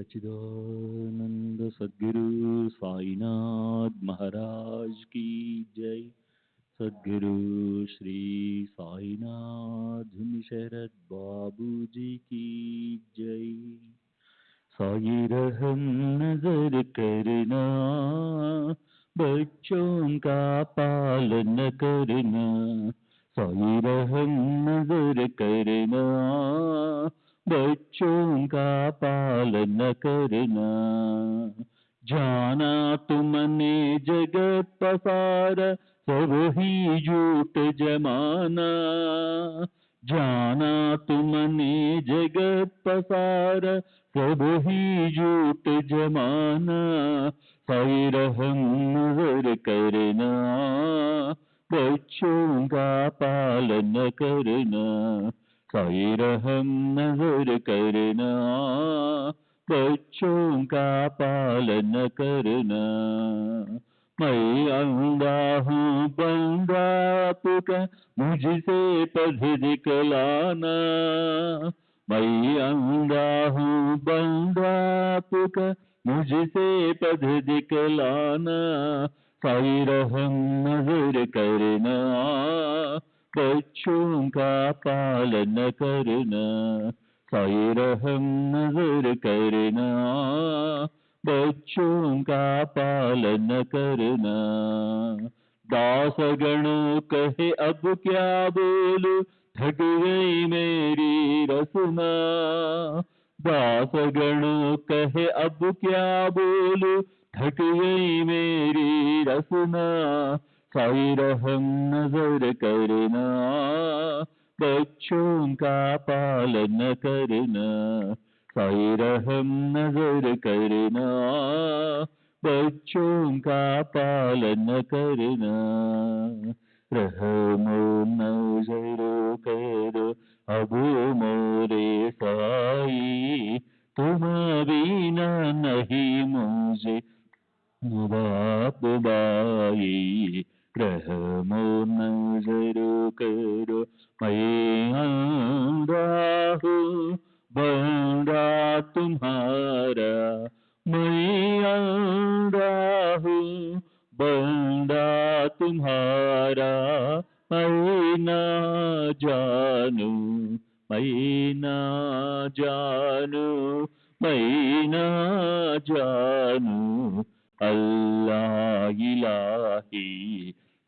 सच्चिदानंद सद्गुरु साईनाथ महाराज की जय। सद्गुरु श्री साईनाथ शरद बाबू जी की जय। साई रहम नजर करना, बच्चों का पालन करना। साई रहम नजर करना, बच्चों का पालन करना। जाना तुमने जगत पसारा, सब ही झूठ जमाना। जाना तुमने जगत पसारा, सब ही झूठ जमाना। साई रहम नजर करना, बच्चों का पालन करना। साई रहम नजर करना, बच्चों का पालन करना। मैं अंधा हूँ बंदा आपका, मुझसे पढ़ दिखलाना। मैं अंधा हूँ बंदा आपका, मुझसे पढ़ दिखलाना। साई रहम नजर करना, बच्चों का पालन करना। साई रहम नजर करना, बच्चों का पालन करना। दासगण कहे अब क्या बोलूं, थक गई मेरी रसना। दासगण कहे अब क्या बोलूं, थक गई मेरी रसना। साई रहम नजर करना, बच्चों का पालन करना। साई रहम नजर करना, बच्चों का पालन करना। रहमो नजर करो अब मोरे साई, तुम बिना नहीं मुझे बाप बाई। रहमो नजर करो मैं अंधा हूँ बंदा तुम्हारा। मैं अंधा हूँ बंदा तुम्हारा। मैं ना जानू, मैं ना जानू, मैं ना जानू अल्लाह इलाही।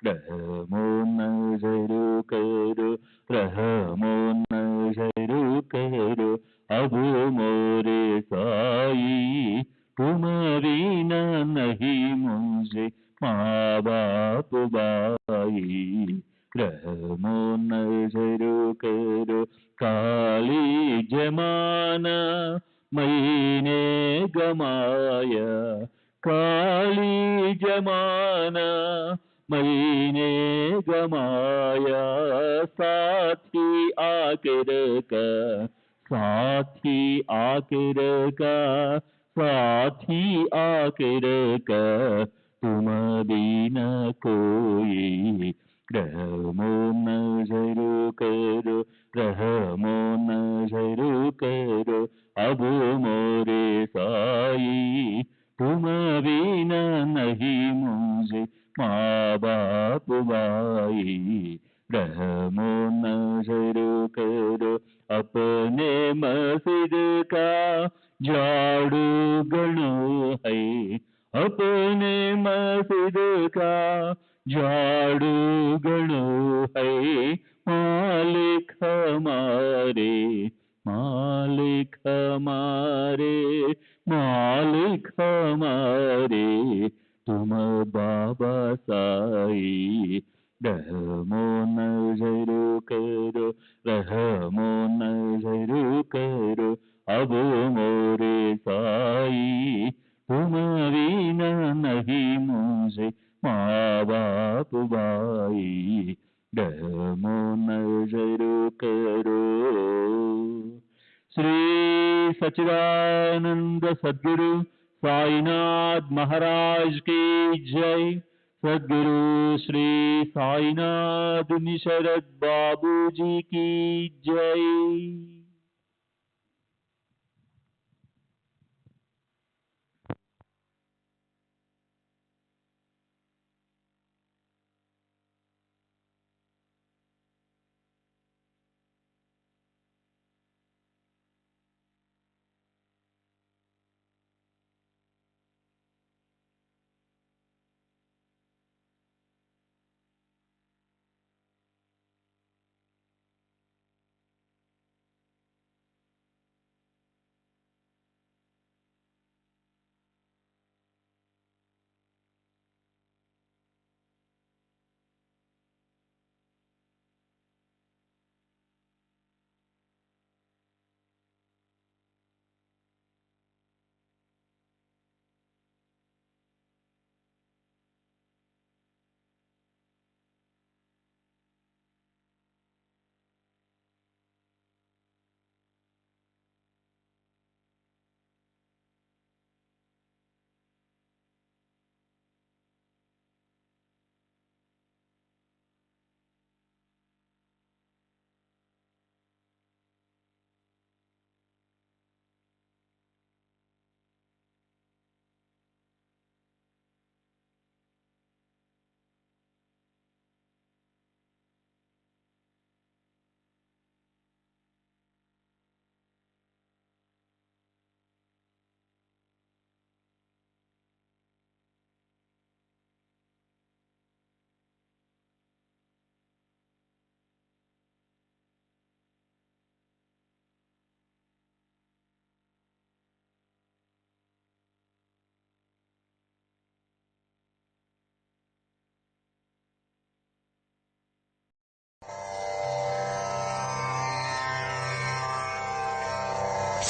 रहमो नजर करो, रहमो नजर करो अब मोरे साई। तुम बिना नहीं मुझे माँ बाप बाई। रहमो नजर करो काली जमाना मैंने गमाया। काली जमाना मैंने गमाया। साथी आकर का, साथी आकर का, साथी आकर का तुम बिना कोई। रहमो नजर करो, रहमो नजर करो अब मोरे साई। तुम बिना नहीं मुझे माँ बाप बाई। रहमो नजर करो अपने मस्जिद का झाड़ू गणो है। अपने मस्जिद का झाड़ू गणो है। मालिक हमारे, मालिक हमारे, मालिक हमारे तुम बाबा साई। रहमो नजर करो, रहमो नजर करो अब मोरे साई। तुम बिना नहीं मुझे माँ बाप बाई। रहमो नजर करो। श्री सच्चिदानंद सद्गुरु साईनाथ महाराज की जय। सद्गुरु श्री साईनाथ निशरद बाबू जी की जय।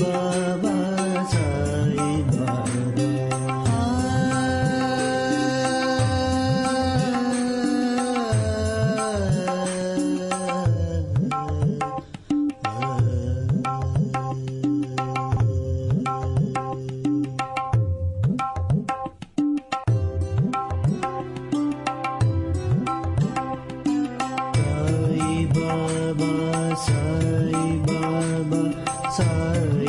బాబా సాయి బాబా సాయి బాబా సాయి బాబా సాయి